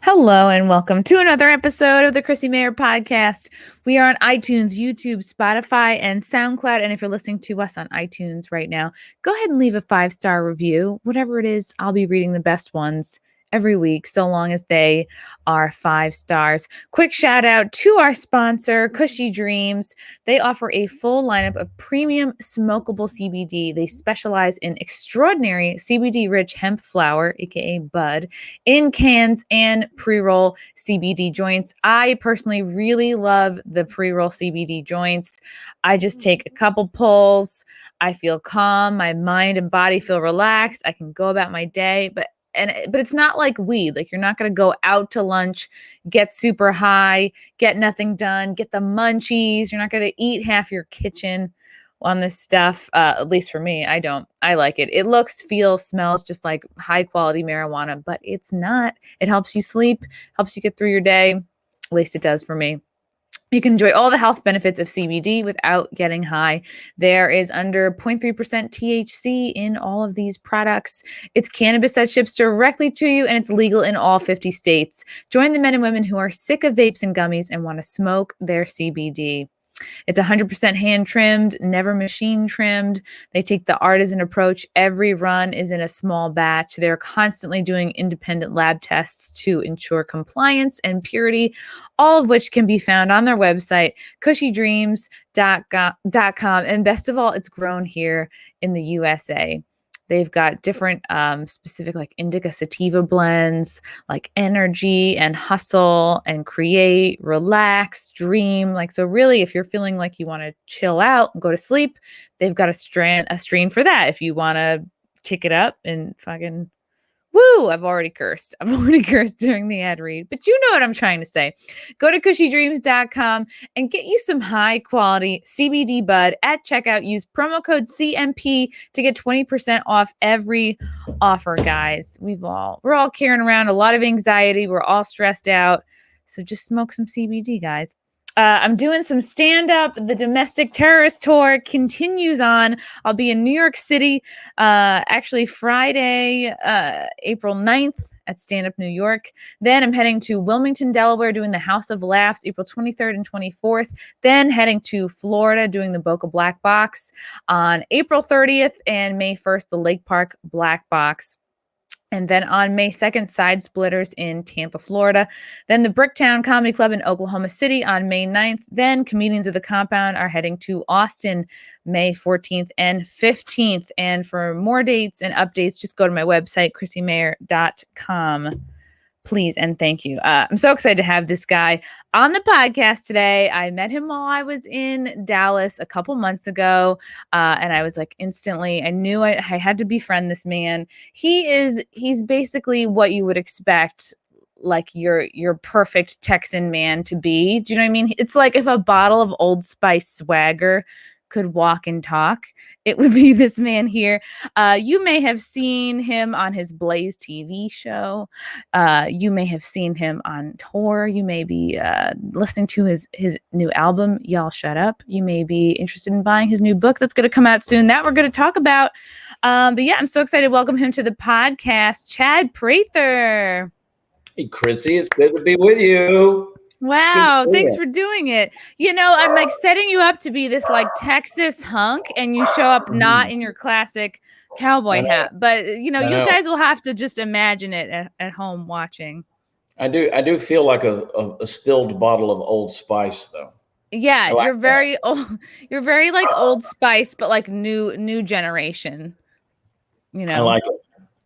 Hello and welcome to another episode of the Chrissie Mayr podcast. We are on iTunes, YouTube, Spotify, and SoundCloud. And if you're listening to us on iTunes right now, go ahead and leave a 5-star review. Whatever it is, I'll be reading the best ones every week, so long as they are 5 stars. Quick shout out to our sponsor, Cushy Dreams. They offer a full lineup of premium smokable CBD. They specialize in extraordinary CBD-rich hemp flower, aka bud, in cans and pre-roll CBD joints. I personally really love the pre-roll CBD joints. I just take a couple pulls. I feel calm. My mind and body feel relaxed. I can go about my day, but it's not like weed. Like, you're not going to go out to lunch, get super high, get nothing done, get the munchies. You're not going to eat half your kitchen on this stuff. At least for me, I don't. I like it. It looks, feels, smells just like high quality marijuana, but it's not. It helps you sleep, helps you get through your day. At least it does for me. You can enjoy all the health benefits of CBD without getting high. There is under 0.3% THC in all of these products. It's cannabis that ships directly to you, and it's legal in all 50 states. Join the men and women who are sick of vapes and gummies and want to smoke their CBD. It's 100% hand trimmed, never machine trimmed. They take the artisan approach. Every run is in a small batch. They're constantly doing independent lab tests to ensure compliance and purity, all of which can be found on their website, cushydreams.com. And best of all, it's grown here in the USA. They've got different specific like indica sativa blends, like energy and hustle and create, relax, dream. Like, so really, if you're feeling like you want to chill out and go to sleep, they've got a strain for that. If you want to kick it up and fucking woo, I've already cursed. I've already cursed during the ad read, but you know what I'm trying to say. Go to cushydreams.com and get you some high quality CBD bud at checkout. Use promo code CMP to get 20% off every offer, guys. We're all carrying around a lot of anxiety. We're all stressed out. So just smoke some CBD, guys. I'm doing some stand-up. The Domestic Terrorist Tour continues on. I'll be in New York City, actually Friday, April 9th at Stand Up New York. Then I'm heading to Wilmington, Delaware, doing the House of Laughs, April 23rd and 24th. Then heading to Florida, doing the Boca Black Box on April 30th, and May 1st, the Lake Park Black Box. And then on May 2nd, Side Splitters in Tampa, Florida. Then the Bricktown Comedy Club in Oklahoma City on May 9th. Then Comedians of the Compound are heading to Austin, May 14th and 15th. And for more dates and updates, just go to my website, chrissiemayr.com. Please and thank you. I'm so excited to have this guy on the podcast today. I met him while I was in Dallas a couple months ago, and I was like instantly, I knew I had to befriend this man. He's basically what you would expect, like your perfect Texan man to be. Do you know what I mean? It's like if a bottle of Old Spice swagger could walk and talk, it would be this man here. You may have seen him on his Blaze TV show. You may have seen him on tour. You may be listening to his new album, Y'all Shut Up. You may be interested in buying his new book that's going to come out soon that we're going to talk about. But yeah, I'm so excited to welcome him to the podcast, Chad Prather. Hey, Chrissy, it's good to be with you. Wow, thanks for doing it. You know, I'm like setting you up to be this like Texas hunk, and you show up not in your classic cowboy hat. But you know, you guys will have to just imagine it at home watching. I do feel like a spilled bottle of Old Spice, though. Yeah, you're very old. You're very like Old Spice, but like new generation. You know, I like it.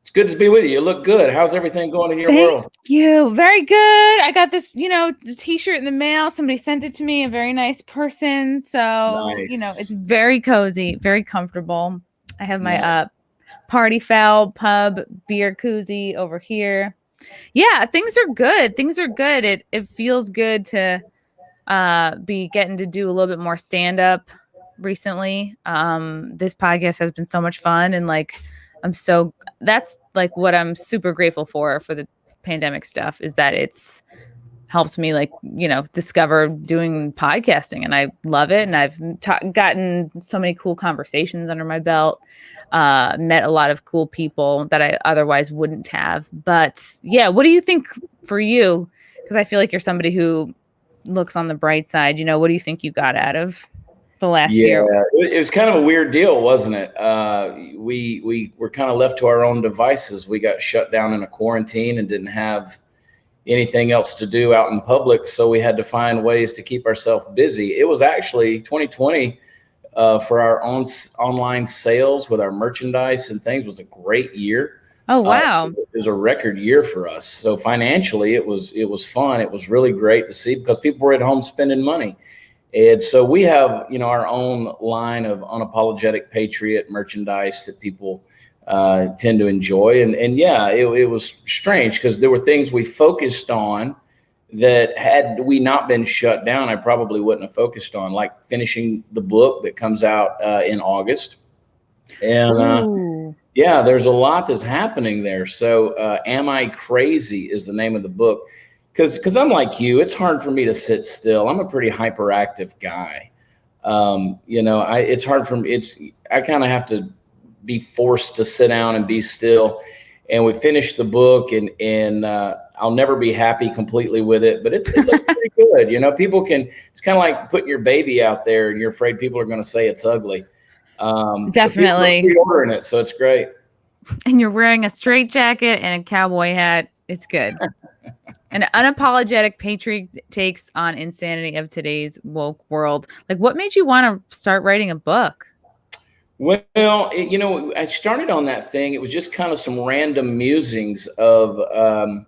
It's good to be with you. You look good. How's everything going in your world? Thank you. Very good. I got this, t-shirt in the mail. Somebody sent it to me, a very nice person. So, Nice. it's very cozy, very comfortable. I have my party foul pub beer koozie over here. Yeah, things are good. Things are good. It feels good to be getting to do a little bit more stand-up recently. This podcast has been so much fun, and like that's like what I'm super grateful for the pandemic stuff, is that it's helped me discover doing podcasting, and I love it. And I've gotten so many cool conversations under my belt, met a lot of cool people that I otherwise wouldn't have. But yeah, what do you think for you, because I feel like you're somebody who looks on the bright side, what do you think you got out of the last year? It was kind of a weird deal, wasn't it? We were kind of left to our own devices. We got shut down in a quarantine and didn't have anything else to do out in public. So we had to find ways to keep ourselves busy. It was actually 2020 for our own online sales with our merchandise and things was a great year. Oh, wow. It was a record year for us. So financially, it was fun. It was really great to see because people were at home spending money. And so we have, our own line of unapologetic patriot merchandise that people tend to enjoy. And yeah, it was strange because there were things we focused on that had we not been shut down, I probably wouldn't have focused on, like finishing the book that comes out in August. And yeah, there's a lot that's happening there. So Am I Crazy is the name of the book. Because I'm like you, it's hard for me to sit still. I'm a pretty hyperactive guy. It's hard for me. I kind of have to be forced to sit down and be still. And we finished the book, and I'll never be happy completely with it, but it looks pretty good. People can. It's kind of like putting your baby out there, and you're afraid people are going to say it's ugly. Definitely. People are pre-ordering it, so it's great. And you're wearing a straight jacket and a cowboy hat. It's good. An unapologetic patriot takes on insanity of today's woke world. Like, what made you want to start writing a book? Well, I started on that thing. It was just kind of some random musings of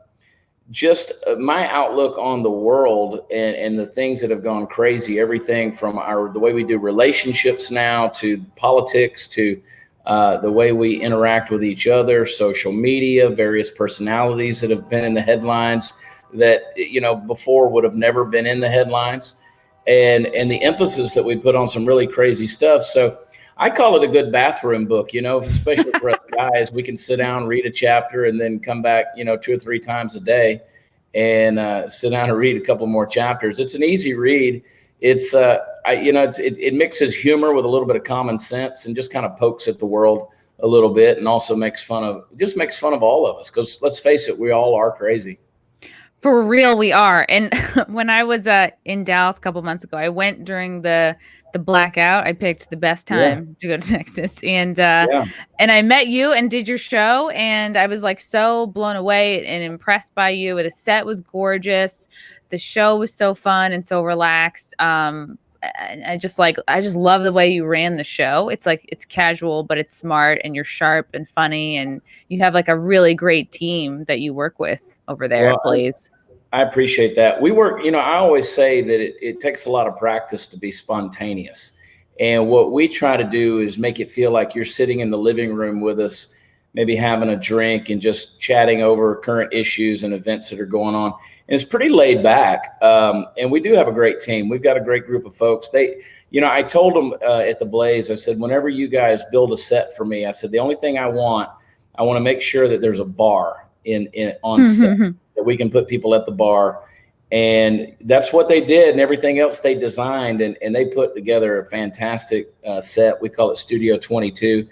just my outlook on the world and the things that have gone crazy. Everything from the way we do relationships now to politics to the way we interact with each other, social media, various personalities that have been in the headlines that, before would have never been in the headlines, and the emphasis that we put on some really crazy stuff. So I call it a good bathroom book, especially for us guys. We can sit down, read a chapter, and then come back, 2 or 3 times a day and sit down and read a couple more chapters. It's an easy read. It's, it mixes humor with a little bit of common sense and just kind of pokes at the world a little bit, and also makes fun of all of us. Because let's face it, we all are crazy. For real, we are. And when I was in Dallas a couple months ago, I went during the blackout. I picked the best time to go to Texas, and I met you and did your show, and I was like so blown away and impressed by you. The set was gorgeous. The show was so fun and so relaxed. I just love the way you ran the show. It's like, it's casual, but it's smart, and you're sharp and funny, and you have like a really great team that you work with over there at Blaze. I appreciate that. We work, I always say that it takes a lot of practice to be spontaneous. And what we try to do is make it feel like you're sitting in the living room with us, maybe having a drink and just chatting over current issues and events that are going on. And it's pretty laid back. And we do have a great team. We've got a great group of folks. I told them at the Blaze, I said, whenever you guys build a set for me, I said, the only thing I want to make sure that there's a bar on set, that we can put people at the bar. And that's what they did, and everything else they designed. And they put together a fantastic set. We call it Studio 22.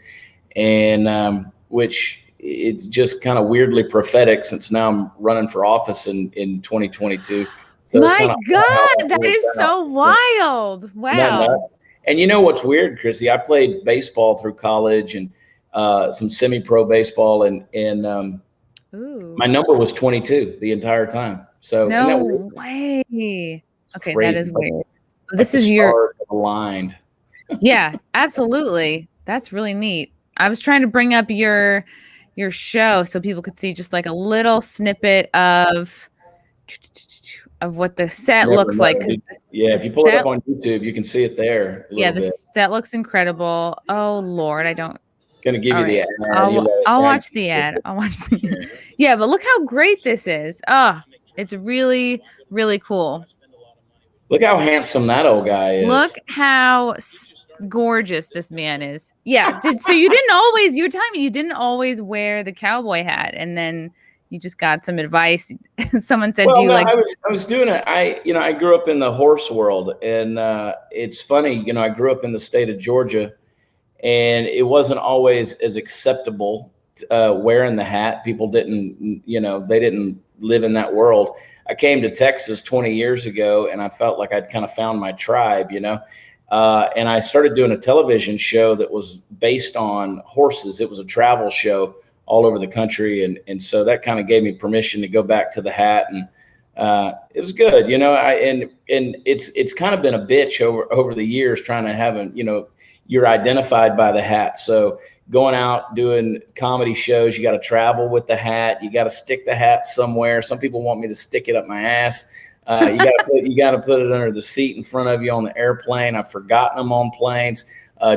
And which it's just kind of weirdly prophetic, since now I'm running for office in 2022. So my God, that is so wild. Wow. And you know what's weird, Chrissy? I played baseball through college and some semi-pro baseball, and my number was 22 the entire time. So no way. Okay, crazy. That is weird. This is your aligned. Yeah, absolutely. That's really neat. I was trying to bring up your show so people could see just like a little snippet of what the set looks like. If you pull it up on YouTube, you can see it there. The set looks incredible. Oh Lord, I don't. Gonna give you the ad. I'll watch the ad. I'll watch the ad. Yeah, but look how great this is. It's really, really cool. Look how handsome that old guy is. Look how gorgeous this man is. Yeah. So you were telling me you didn't always wear the cowboy hat, and then you just got some advice. Someone said to you, I was doing it. I grew up in the horse world, and it's funny, I grew up in the state of Georgia, and it wasn't always as acceptable wearing the hat. People didn't, they didn't live in that world. I came to Texas 20 years ago, and I felt like I'd kind of found my tribe, and I started doing a television show that was based on horses. It was a travel show all over the country. And so that kind of gave me permission to go back to the hat, and it was good, and it's kind of been a bitch over the years trying to have you're identified by the hat. So going out doing comedy shows, you got to travel with the hat. You got to stick the hat somewhere. Some people want me to stick it up my ass. You got to put it under the seat in front of you on the airplane. I've forgotten them on planes.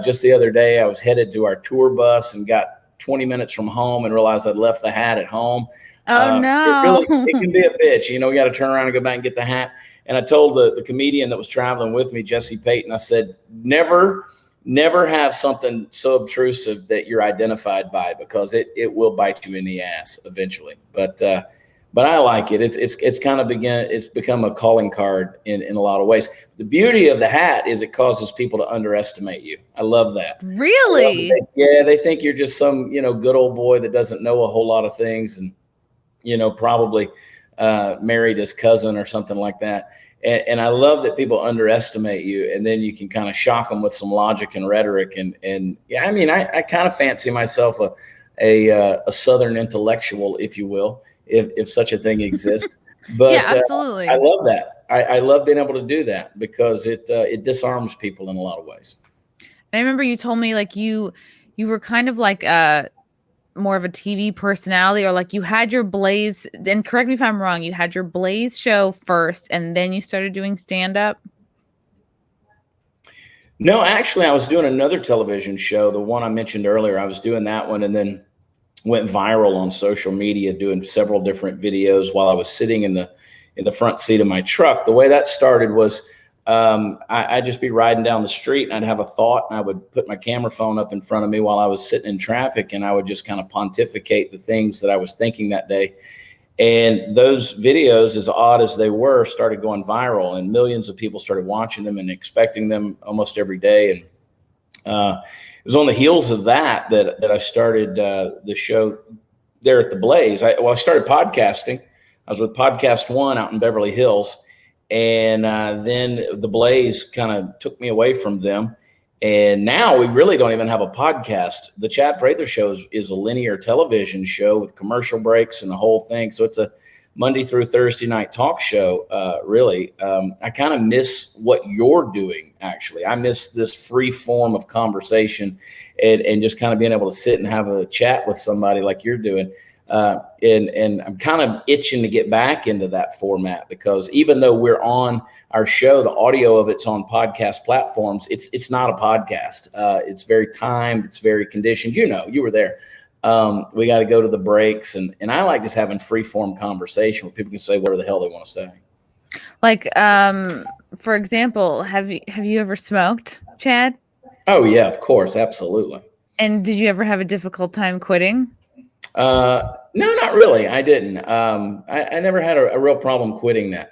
Just the other day, I was headed to our tour bus and got 20 minutes from home and realized I'd left the hat at home. Oh no! It can be a bitch. We got to turn around and go back and get the hat. And I told the comedian that was traveling with me, Jesse Payton, I said, never have something so obtrusive that you're identified by, because it will bite you in the ass eventually. But I like it. It's become a calling card in a lot of ways. The beauty of the hat is it causes people to underestimate you. I love that. Really? Yeah, they think you're just some good old boy that doesn't know a whole lot of things, and probably married his cousin or something like that. And I love that people underestimate you, and then you can kind of shock them with some logic and rhetoric. And yeah, I mean, I kind of fancy myself a Southern intellectual, if you will, if such a thing exists. But yeah, absolutely. I love that. I love being able to do that, because it disarms people in a lot of ways. And I remember you told me like you were kind of like more of a TV personality, or like you had your Blaze, and correct me if I'm wrong, you had your Blaze show first and then you started doing stand-up? No, actually I was doing another television show, the one I mentioned earlier. I was doing that one, and then went viral on social media, doing several different videos while I was sitting in the front seat of my truck. The way that started was I'd just be riding down the street, and I'd have a thought, and I would put my camera phone up in front of me while I was sitting in traffic, and I would just kind of pontificate the things that I was thinking that day. And those videos, as odd as they were, started going viral, and millions of people started watching them and expecting them almost every day. And it was on the heels of that I started the show there at the Blaze. I started podcasting. I was with Podcast One out in Beverly Hills. And then the Blaze kind of took me away from them. And now we really don't even have a podcast. The Chad Prather Show is a linear television show with commercial breaks and the whole thing. So it's a Monday through Thursday night talk show, really. I kind of miss what you're doing, actually. I miss this free form of conversation and just kind of being able to sit and have a chat with somebody like you're doing. And I'm kind of itching to get back into that format, because even though we're on our show, the audio of it's on podcast platforms, it's not a podcast. It's very timed. It's very conditioned. You were there. We got to go to the breaks, and I like just having free form conversation where people can say whatever the hell they want to say. Like, for example, have you ever smoked, Chad? Oh yeah, of course. Absolutely. And did you ever have a difficult time quitting? No, not really. I didn't. I never had a real problem quitting that.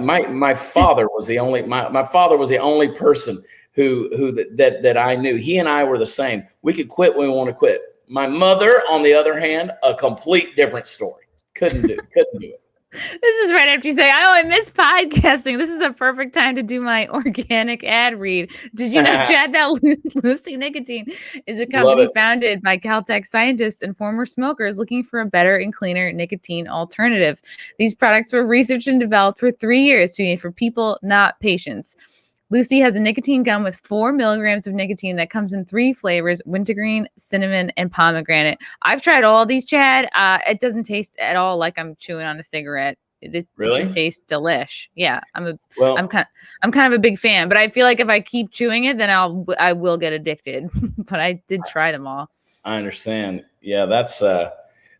My father was the only my father was the only person that I knew. He and I were the same. We could quit when we want to quit. My mother, on the other hand, a complete different story. Couldn't do it. This is right after you say, I miss podcasting. This is a perfect time to do my organic ad read. Did you know, Chad, that Lucy Nicotine is a company founded by Caltech scientists and former smokers looking for a better and cleaner nicotine alternative. These products were researched and developed for 3 years to be made for people, not patients. Lucy has a nicotine gum with 4 milligrams of nicotine that comes in 3 flavors: wintergreen, cinnamon, and pomegranate. I've tried all these, Chad. It doesn't taste at all like I'm chewing on a cigarette. It just tastes delish. Yeah, I'm kind of a big fan, but I feel like if I keep chewing it, then I will get addicted. But I did try them all. I understand. Yeah, that's the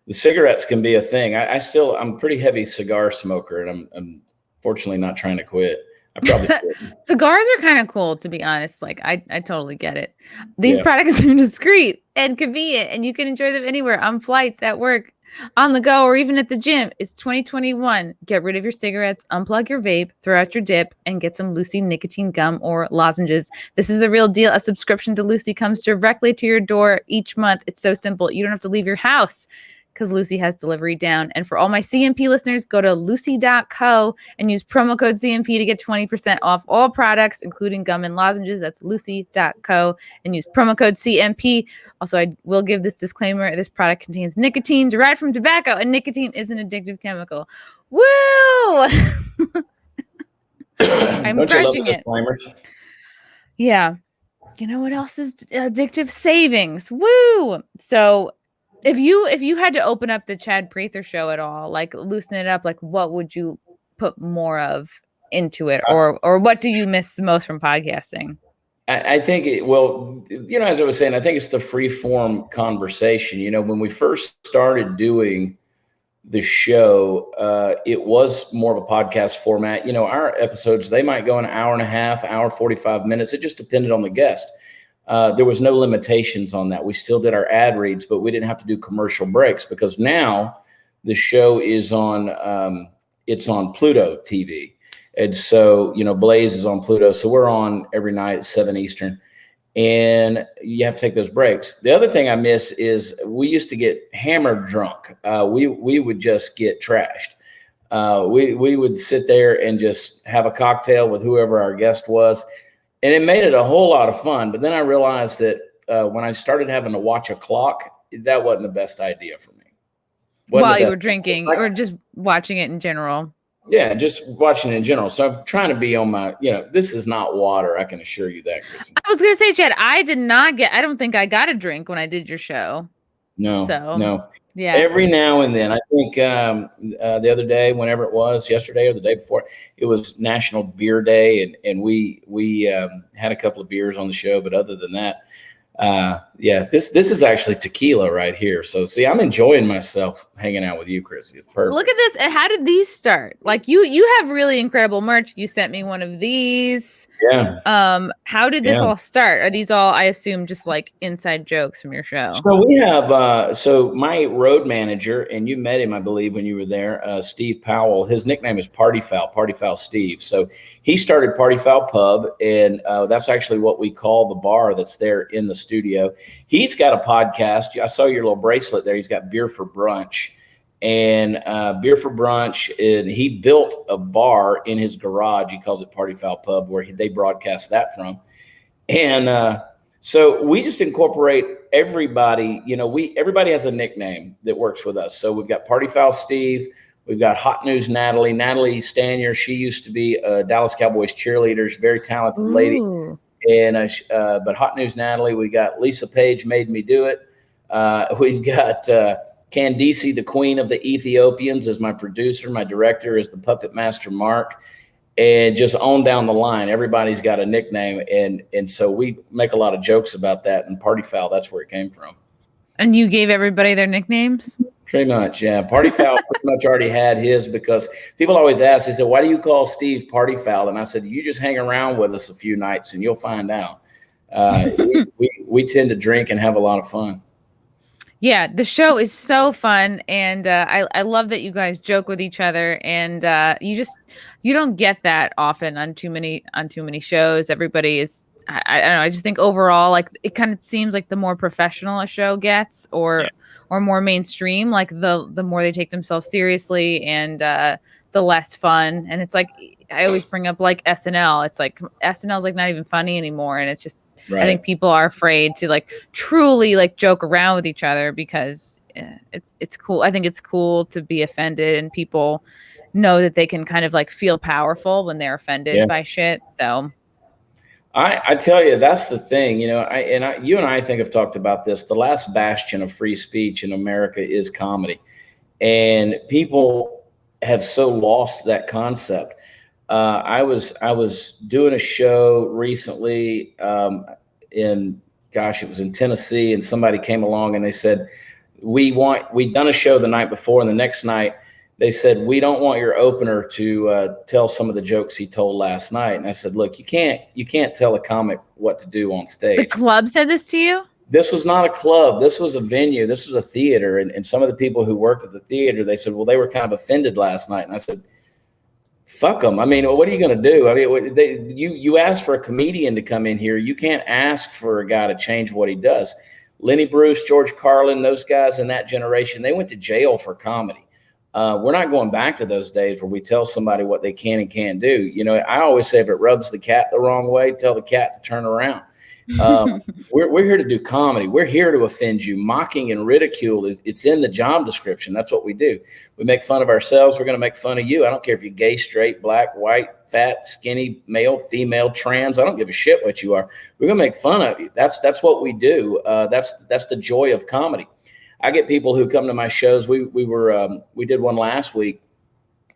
cigarettes can be a thing. I'm a pretty heavy cigar smoker, and I'm fortunately not trying to quit. I probably Cigars are kind of cool, to be honest. Like I totally get it. These products are discreet and convenient, and you can enjoy them anywhere, on flights, at work, on the go, or even at the gym. It's 2021. Get rid of your cigarettes, unplug your vape, throw out your dip, and get some Lucy nicotine gum or lozenges. This is the real deal. A subscription to Lucy comes directly to your door each month. It's so simple. You don't have to leave your house. because Lucy has delivery down. And for all my CMP listeners, go to lucy.co and use promo code CMP to get 20% off all products, including gum and lozenges. That's lucy.co and use promo code CMP. Also, I will give this disclaimer. This product contains nicotine derived from tobacco, and nicotine is an addictive chemical. Woo! I'm crushing it. Yeah. You know what else is addictive? Savings. Woo! So if you had to open up the Chad Prather show at all, like loosen it up, like what would you put more of into it, or what do you miss the most from podcasting? I think as I was saying, I think it's the free form conversation. When we first started doing the show, it was more of a podcast format. Our episodes, they might go an hour and a half, hour, 45 minutes. It just depended on the guest. There was no limitations on that. We still did our ad reads, but we didn't have to do commercial breaks because now the show is on, it's on Pluto TV. And so, Blaze is on Pluto. So we're on every night at 7 Eastern. And you have to take those breaks. The other thing I miss is we used to get hammered drunk. We would just get trashed. We would sit there and just have a cocktail with whoever our guest was. And it made it a whole lot of fun. But then I realized that when I started having to watch a clock, that wasn't the best idea for me. While you were drinking or just watching it in general. Yeah, just watching in general. So I'm trying to be on my, this is not water. I can assure you that, Chrissie. I was going to say, Chad, I don't think I got a drink when I did your show. No. Yeah. Every now and then, I think the other day, whenever it was, yesterday or the day before, it was National Beer Day. And we had a couple of beers on the show. But other than that, this is actually tequila right here. So see, I'm enjoying myself hanging out with you, Chrissie. It's perfect. Look at this. And how did these start? Like you have really incredible merch. You sent me one of these. Yeah. How did this all start? Are these all, I assume, just like inside jokes from your show? So we have, so my road manager, and you met him, I believe, when you were there, Steve Powell. His nickname is Party Foul Steve. So he started Party Foul Pub, and that's actually what we call the bar that's there in the studio. He's got a podcast. I saw your little bracelet there. He's got Beer for Brunch. And Beer for Brunch, and he built a bar in his garage. He calls it Party Foul Pub, where they broadcast that from. And so we just incorporate everybody. Everybody has a nickname that works with us. So we've got Party Foul Steve. We've got Hot News Natalie Stanier. She used to be a Dallas Cowboys cheerleader, very talented lady. And but Hot News Natalie. We got Lisa Page, Made Me Do It. We've got Candice, the Queen of the Ethiopians, is my producer. My director is the Puppet Master Mark. And just on down the line, everybody's got a nickname. And so we make a lot of jokes about that. And Party Foul, that's where it came from. And you gave everybody their nicknames? Pretty much, yeah. Party Foul pretty much already had his, because people always ask, they said, why do you call Steve Party Foul? And I said, you just hang around with us a few nights and you'll find out. We tend to drink and have a lot of fun. Yeah, the show is so fun, and I love that you guys joke with each other, and you don't get that often on too many shows. Everybody is, I don't know. I just think overall, like, it kind of seems like the more professional a show gets, or more mainstream, like the more they take themselves seriously, and the less fun. And it's like, I always bring up like SNL. It's like SNL is like not even funny anymore, and it's just. Right. I think people are afraid to like truly like joke around with each other because it's cool. I think it's cool to be offended, and people know that they can kind of like feel powerful when they're offended by shit. So I tell you, that's the thing, you and I think have talked about this. The last bastion of free speech in America is comedy, and people have so lost that concept. I was doing a show recently it was in Tennessee, and somebody came along and they said, we'd done a show the night before, and the next night they said, we don't want your opener to tell some of the jokes he told last night. And I said, look, you can't tell a comic what to do on stage. The club said this to you? This was not a club. This was a venue. This was a theater. And some of the people who worked at the theater, they said, well, they were kind of offended last night. And I said, fuck them. I mean, what are you going to do? I mean, you ask for a comedian to come in here. You can't ask for a guy to change what he does. Lenny Bruce, George Carlin, those guys in that generation, they went to jail for comedy. We're not going back to those days where we tell somebody what they can and can't do. You know, I always say if it rubs the cat the wrong way, tell the cat to turn around. We're here to do comedy. We're here to offend you. Mocking and ridicule it's in the job description. That's what we do. We make fun of ourselves. We're going to make fun of you. I don't care if you're gay, straight, black, white, fat, skinny, male, female, trans. I don't give a shit what you are. We're going to make fun of you. That's what we do. That's the joy of comedy. I get people who come to my shows. We did one last week.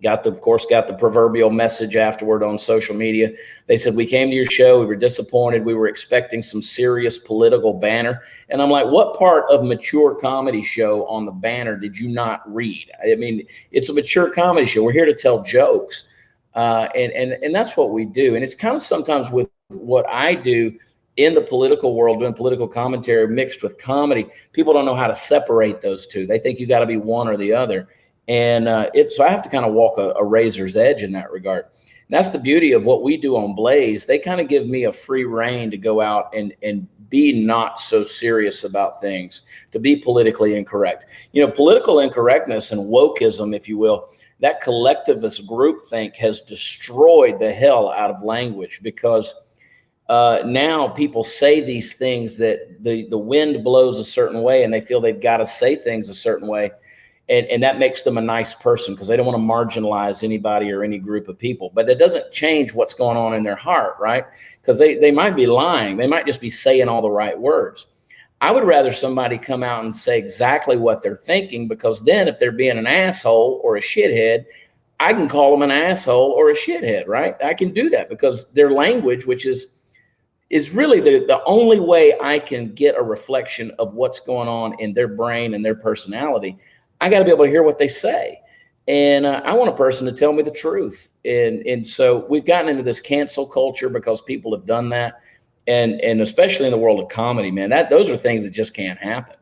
Got the proverbial message afterward on social media. They said, we came to your show. We were disappointed. We were expecting some serious political banner. And I'm like, what part of mature comedy show on the banner did you not read? I mean, it's a mature comedy show. We're here to tell jokes. And that's what we do. And it's kind of sometimes with what I do in the political world, doing political commentary mixed with comedy, people don't know how to separate those two. They think you got to be one or the other. And so I have to kind of walk a razor's edge in that regard. And that's the beauty of what we do on Blaze. They kind of give me a free rein to go out and be not so serious about things, to be politically incorrect. You know, political incorrectness and wokeism, if you will, that collectivist groupthink has destroyed the hell out of language, because now people say these things that the wind blows a certain way and they feel they've got to say things a certain way. And that makes them a nice person because they don't want to marginalize anybody or any group of people. But that doesn't change what's going on in their heart, right? Because they might be lying. They might just be saying all the right words. I would rather somebody come out and say exactly what they're thinking, because then if they're being an asshole or a shithead, I can call them an asshole or a shithead, right? I can do that because their language, which is really the only way I can get a reflection of what's going on in their brain and their personality. I got to be able to hear what they say. And I want a person to tell me the truth. And so we've gotten into this cancel culture because people have done that. And especially in the world of comedy, man, those are things that just can't happen.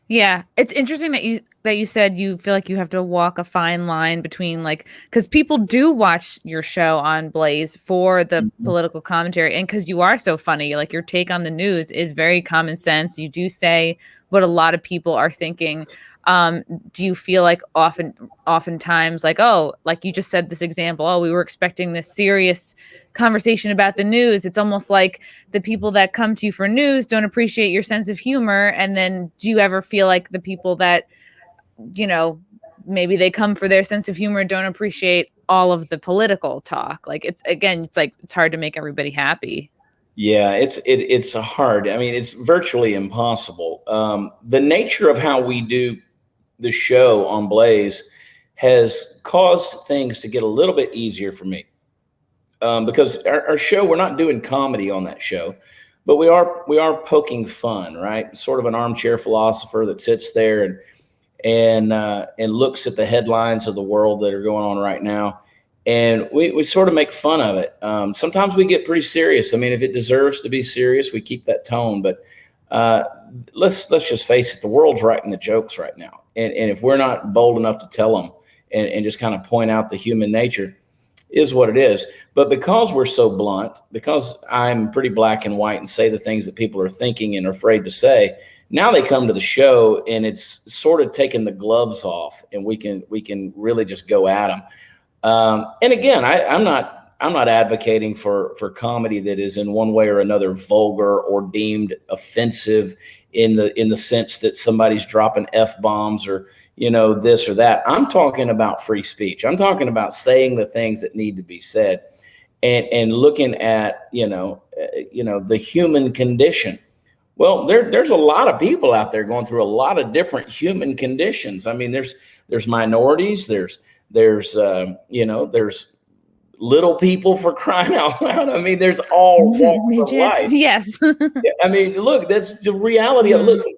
Yeah, it's interesting that you said you feel like you have to walk a fine line between, like, because people do watch your show on Blaze for the political commentary, and because you are so funny, like your take on the news is very common sense. You do say what a lot of people are thinking. Do you feel like oftentimes, like, oh, like you just said this example, oh, we were expecting this serious conversation about the news. It's almost like the people that come to you for news don't appreciate your sense of humor. And then do you ever feel like the people that, you know, maybe they come for their sense of humor don't appreciate all of the political talk? Like it's hard to make everybody happy. Yeah, it's hard. I mean, it's virtually impossible. The nature of how we do the show on Blaze has caused things to get a little bit easier for me. Because our show, we're not doing comedy on that show, but we are poking fun, right? Sort of an armchair philosopher that sits there and looks at the headlines of the world that are going on right now. And we sort of make fun of it. Sometimes we get pretty serious. I mean, if it deserves to be serious, we keep that tone. But let's just face it, the world's writing the jokes right now. And if we're not bold enough to tell them and just kind of point out the human nature, is what it is. But because we're so blunt, because I'm pretty black and white and say the things that people are thinking and are afraid to say, now they come to the show and it's sort of taking the gloves off, and we can really just go at them. And again, I'm not advocating for comedy that is in one way or another vulgar or deemed offensive in the sense that somebody's dropping F-bombs or, you know, this or that. I'm talking about free speech. I'm talking about saying the things that need to be said and looking at, you know, the human condition. Well, there's a lot of people out there going through a lot of different human conditions. I mean, there's minorities, there's little people, for crying out loud. I mean, there's all walks of life. Yes. I mean, look, that's the reality of it. Listen,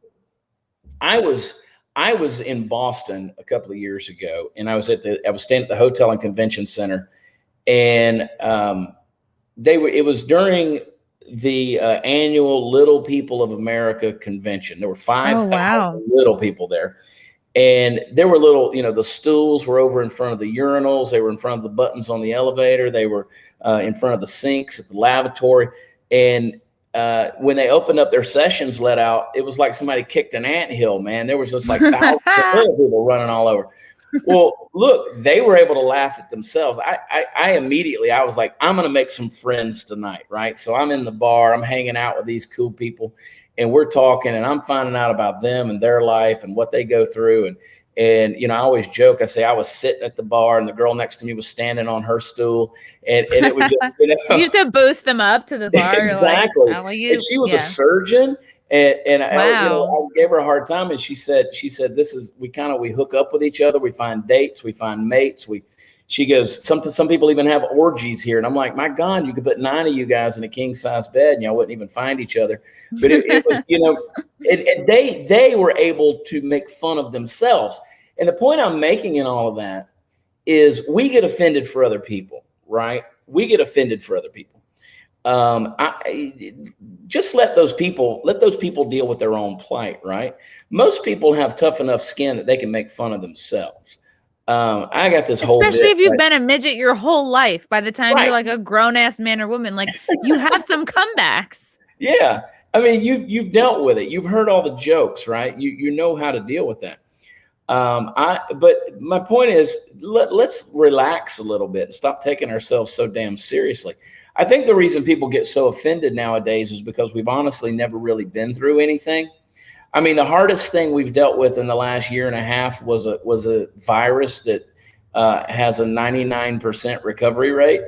I was in Boston a couple of years ago, and I was staying at the Hotel and Convention Center, and it was during the annual Little People of America convention. There were 5,000 little people there. And there were little, the stools were over in front of the urinals. They were in front of the buttons on the elevator. They were in front of the sinks at the lavatory. And when they opened up their sessions let out, it was like somebody kicked an anthill, man. There was just like thousands of little people running all over. Well, look, they were able to laugh at themselves. I immediately, I was like, I'm going to make some friends tonight, right? So I'm in the bar, I'm hanging out with these cool people, and we're talking, and I'm finding out about them and their life and what they go through. And you know, I always joke, I say I was sitting at the bar and the girl next to me was standing on her stool, and it was just, you know, you have to boost them up to the bar. Exactly. Like, and she was a surgeon. And wow. you know, I gave her a hard time, and she said, this is, we hook up with each other. We find dates, we find mates. She goes, some people even have orgies here. And I'm like, my God, you could put 9 of you guys in a king size bed and y'all wouldn't even find each other. But it was, you know, they were able to make fun of themselves. And the point I'm making in all of that is we get offended for other people, right? We get offended for other people. Just let those people deal with their own plight, right? Most people have tough enough skin that they can make fun of themselves. I got this whole, especially if you've been a midget your whole life. By the time you're like a grown ass man or woman, like you have some comebacks. Yeah, I mean, you've dealt with it. You've heard all the jokes, right? You know how to deal with that. But my point is, let's relax a little bit and stop taking ourselves so damn seriously. I think the reason people get so offended nowadays is because we've honestly never really been through anything. I mean, the hardest thing we've dealt with in the last year and a half was a virus that has a 99% recovery rate.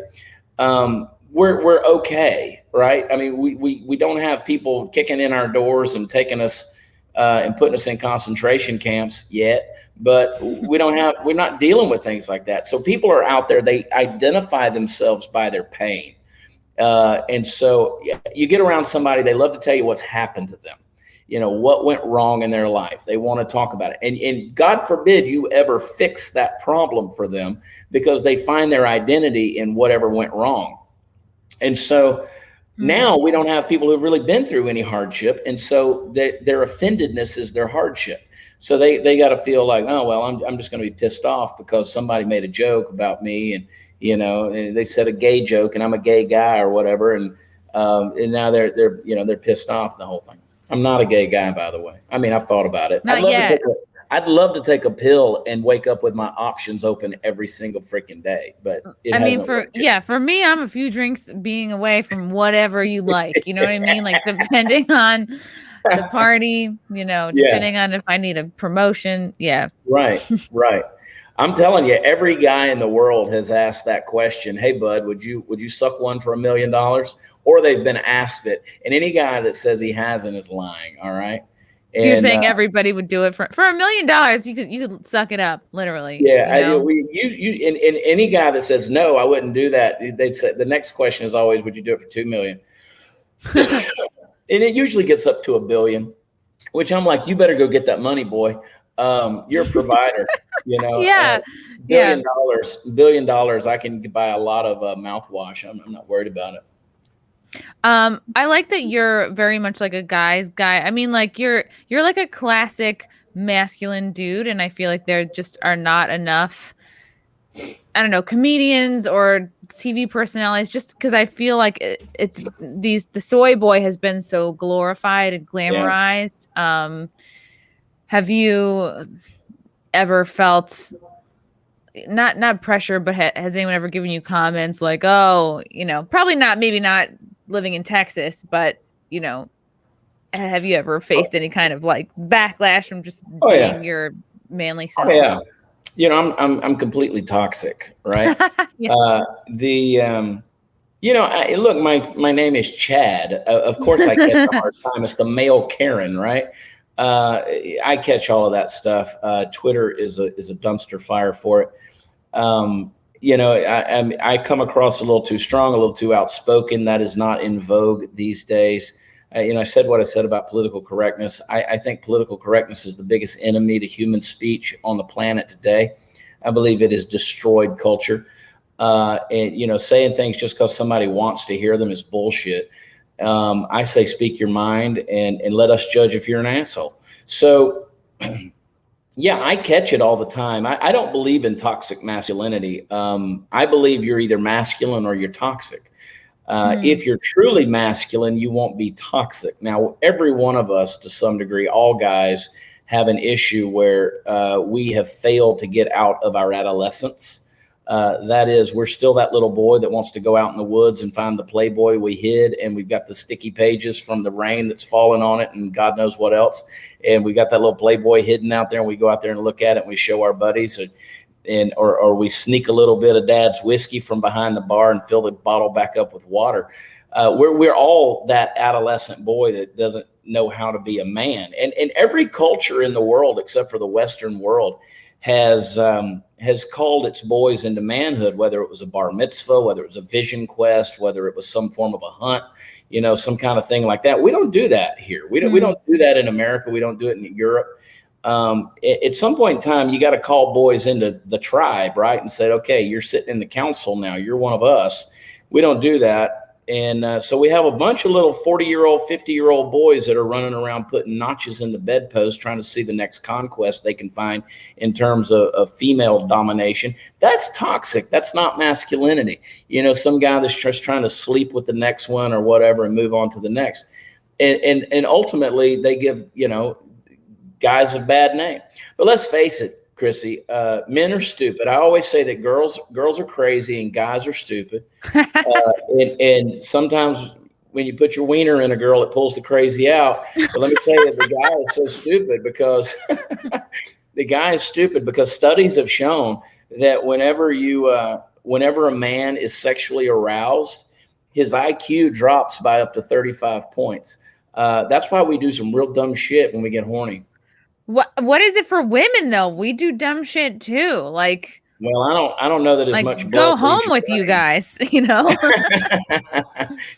We're okay, right? I mean, we don't have people kicking in our doors and taking us and putting us in concentration camps yet, but we're not dealing with things like that. So people are out there, they identify themselves by their pain. And so you get around somebody, they love to tell you what's happened to them, you know, what went wrong in their life. They want to talk about it. And God forbid you ever fix that problem for them, because they find their identity in whatever went wrong. And so now we don't have people who've really been through any hardship. And so their offendedness is their hardship. So they got to feel like, oh, well, I'm just going to be pissed off because somebody made a joke about me, and you know, and they said a gay joke, and I'm a gay guy or whatever, and now they're pissed off the whole thing. I'm not a gay guy, by the way. I mean, I've thought about it. I'd love to take a pill and wake up with my options open every single freaking day, but for me, I'm a few drinks being away from whatever you like. You know what I mean? Like depending on the party, you know, depending on if I need a promotion. Yeah. Right. I'm telling you, every guy in the world has asked that question. Hey, bud, would you suck one for $1 million? Or they've been asked it. And any guy that says he hasn't is lying. All right. And, you're saying everybody would do it for $1 million. You could suck it up, literally. Yeah. You know? And any guy that says no, I wouldn't do that. They'd say the next question is always, would you do it for $2 million? And it usually gets up to $1 billion, which I'm like, you better go get that money, boy. You're a provider, you know. $1 billion, I can buy a lot of mouthwash. I'm not worried about it. I like that you're very much like a guy's guy. I mean, like you're like a classic masculine dude, and I feel like there just are not enough, I don't know, comedians or TV personalities, just because I feel like the soy boy has been so glorified and glamorized. Have you ever felt not pressure, but has anyone ever given you comments like, oh, you know, probably not, maybe not living in Texas, but you know, have you ever faced any kind of like backlash from just being your manly self? Oh, yeah. You know, I'm completely toxic, right? You know, look, my name is Chad. Of course, I catch a hard time. It's the male Karen, right? I catch all of that stuff. Twitter is a dumpster fire for it. You know, I come across a little too strong, a little too outspoken. That is not in vogue these days. You know, I said what I said about political correctness. I think political correctness is the biggest enemy to human speech on the planet today. I believe it has destroyed culture. And, you know, saying things just because somebody wants to hear them is bullshit. I say, speak your mind and let us judge if you're an asshole. So, yeah, I catch it all the time. I don't believe in toxic masculinity. I believe you're either masculine or you're toxic. If you're truly masculine, you won't be toxic. Now, every one of us, to some degree, all guys have an issue where we have failed to get out of our adolescence. That is, we're still that little boy that wants to go out in the woods and find the Playboy we hid, and we've got the sticky pages from the rain that's fallen on it and God knows what else. And we got that little Playboy hidden out there, and we go out there and look at it and we show our buddies. Or we sneak a little bit of dad's whiskey from behind the bar and fill the bottle back up with water. We're all that adolescent boy that doesn't know how to be a man. And every culture in the world, except for the Western world, has called its boys into manhood, whether it was a bar mitzvah, whether it was a vision quest, whether it was some form of a hunt, some kind of thing like that. We don't do that here. We don't do that in America. We don't do it in Europe. At some point in time, you got to call boys into the tribe, right? And say, okay, you're sitting in the council now. You're one of us. We don't do that. And so we have a bunch of little 40-year-old, 50-year-old boys that are running around putting notches in the bedpost, trying to see the next conquest they can find in terms of female domination. That's toxic. That's not masculinity. Some guy that's just trying to sleep with the next one or whatever and move on to the next. And ultimately, they give, guys a bad name. But let's face it, Chrissie, men are stupid. I always say that girls are crazy and guys are stupid. And sometimes when you put your wiener in a girl, it pulls the crazy out. But let me tell you, the guy is so stupid because studies have shown that whenever a man is sexually aroused, his IQ drops by up to 35 points. That's why we do some real dumb shit when we get horny. What is it for women though? We do dumb shit too. Like, well, I don't know that as much. Go home with you guys,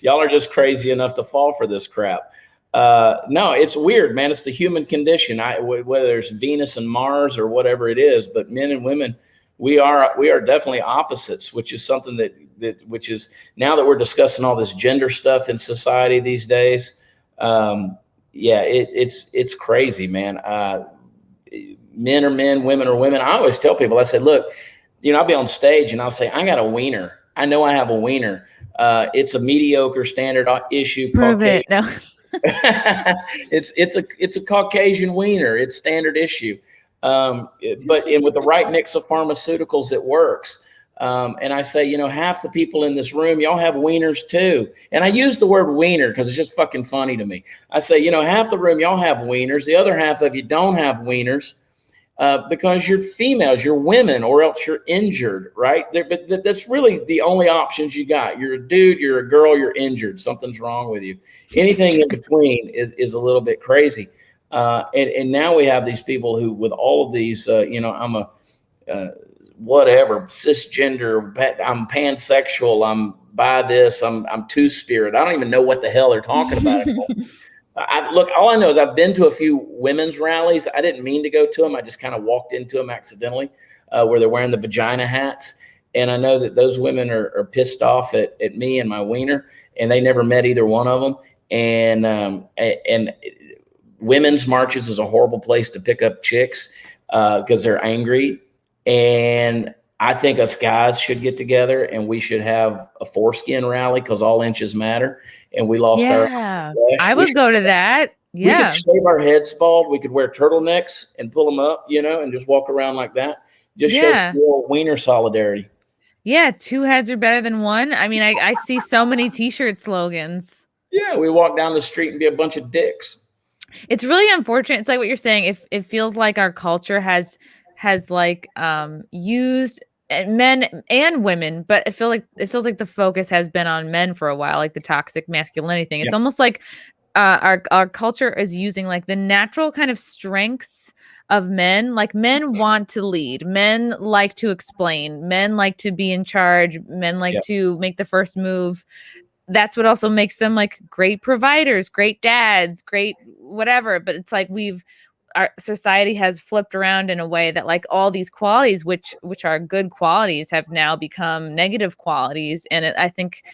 Y'all are just crazy enough to fall for this crap. No, it's weird, man. It's the human condition. Whether it's Venus and Mars or whatever it is, but men and women, we are definitely opposites, which is something which is now that we're discussing all this gender stuff in society these days. It's crazy, man. Men are men, women are women. I always tell people, I said, look, I'll be on stage and I'll say, I got a wiener. I know I have a wiener. It's a mediocre standard issue. Prove it. No. It's a Caucasian wiener. It's standard issue. But with the right mix of pharmaceuticals, it works. And I say, half the people in this room, y'all have wieners too. And I use the word wiener because it's just fucking funny to me. I say, half the room, y'all have wieners. The other half of you don't have wieners because you're females, you're women, or else you're injured, right? But that's really the only options you got. You're a dude, you're a girl, you're injured. Something's wrong with you. Anything in between is a little bit crazy. And now we have these people who, with all of these, I'm a whatever, cisgender, I'm pansexual, I'm bi this, I'm two-spirit. I don't even know what the hell they're talking about anymore. Look, all I know is I've been to a few women's rallies. I didn't mean to go to them. I just kind of walked into them accidentally, where they're wearing the vagina hats. And I know that those women are pissed off at me and my wiener, and they never met either one of them. And women's marches is a horrible place to pick up chicks because they're angry. And I think us guys should get together and we should have a foreskin rally because all inches matter. And we lost our flesh. I would go to that. Yeah. We could shave our heads bald. We could wear turtlenecks and pull them up, and just walk around like that. Just shows real wiener solidarity. Yeah. 2 heads are better than one. I mean, I see so many t-shirt slogans. Yeah. We walk down the street and be a bunch of dicks. It's really unfortunate. It's like what you're saying. It feels like our culture has like used men and women, but it feels like the focus has been on men for a while, like the toxic masculinity thing. It's almost like our culture is using like the natural kind of strengths of men. Like men want to lead, men like to explain, men like to be in charge, men like to make the first move. That's what also makes them like great providers, great dads, great whatever. But it's like our society has flipped around in a way that like all these qualities, which are good qualities, have now become negative qualities. And I think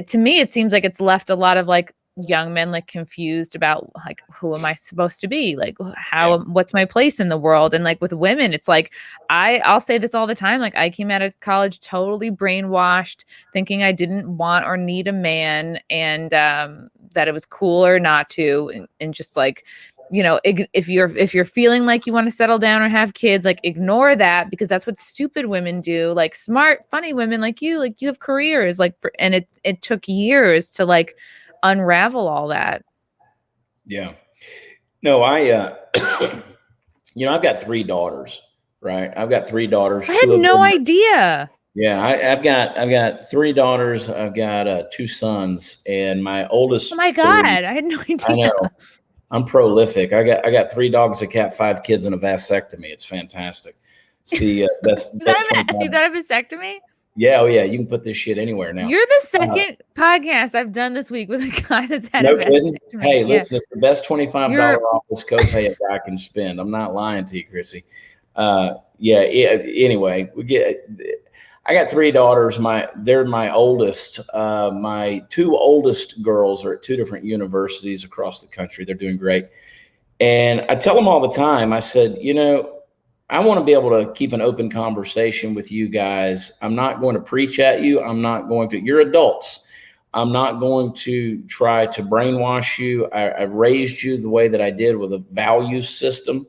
to me, it seems like it's left a lot of like young men like confused about like, who am I supposed to be? Like, Yeah. what's my place in the world? And like with women, it's like, I'll say this all the time. Like I came out of college totally brainwashed, thinking I didn't want or need a man, and that it was cooler not to, and just like, if you're feeling like you want to settle down or have kids, like ignore that, because that's what stupid women do. Like smart, funny women like you have careers, like, and it took years to like unravel all that. Yeah. No, I've got 3 daughters, right? I've got 3 daughters, I had two of no them. idea. Yeah, I've got 3 daughters. I've got 2 sons, and my oldest Oh my 3. God, I had no I idea. know. I'm prolific. I got 3 dogs, a cat, 5 kids, and a vasectomy. It's fantastic. It's the best 25. You got a vasectomy? Yeah, oh yeah. You can put this shit anywhere now. You're the second podcast I've done this week with a guy that's had a No kidding. vasectomy. Hey, Yeah. listen, it's the best $25 You're office copay a guy can spend. I'm not lying to you, Chrissy. Yeah. Anyway, I got 3 daughters. They're my oldest. My 2 oldest girls are at 2 different universities across the country. They're doing great. And I tell them all the time, I said, I want to be able to keep an open conversation with you guys. I'm not going to preach at you. You're adults. I'm not going to try to brainwash you. I raised you the way that I did, with a value system.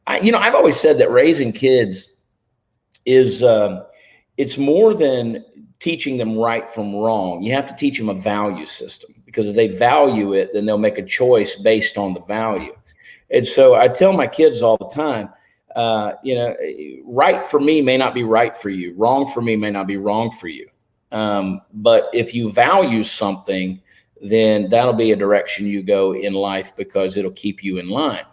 I've always said that raising kids is, it's more than teaching them right from wrong. You have to teach them a value system, because if they value it, then they'll make a choice based on the value. And so I tell my kids all the time, right for me may not be right for you. Wrong for me may not be wrong for you. But if you value something, then that'll be a direction you go in life, because it'll keep you in line.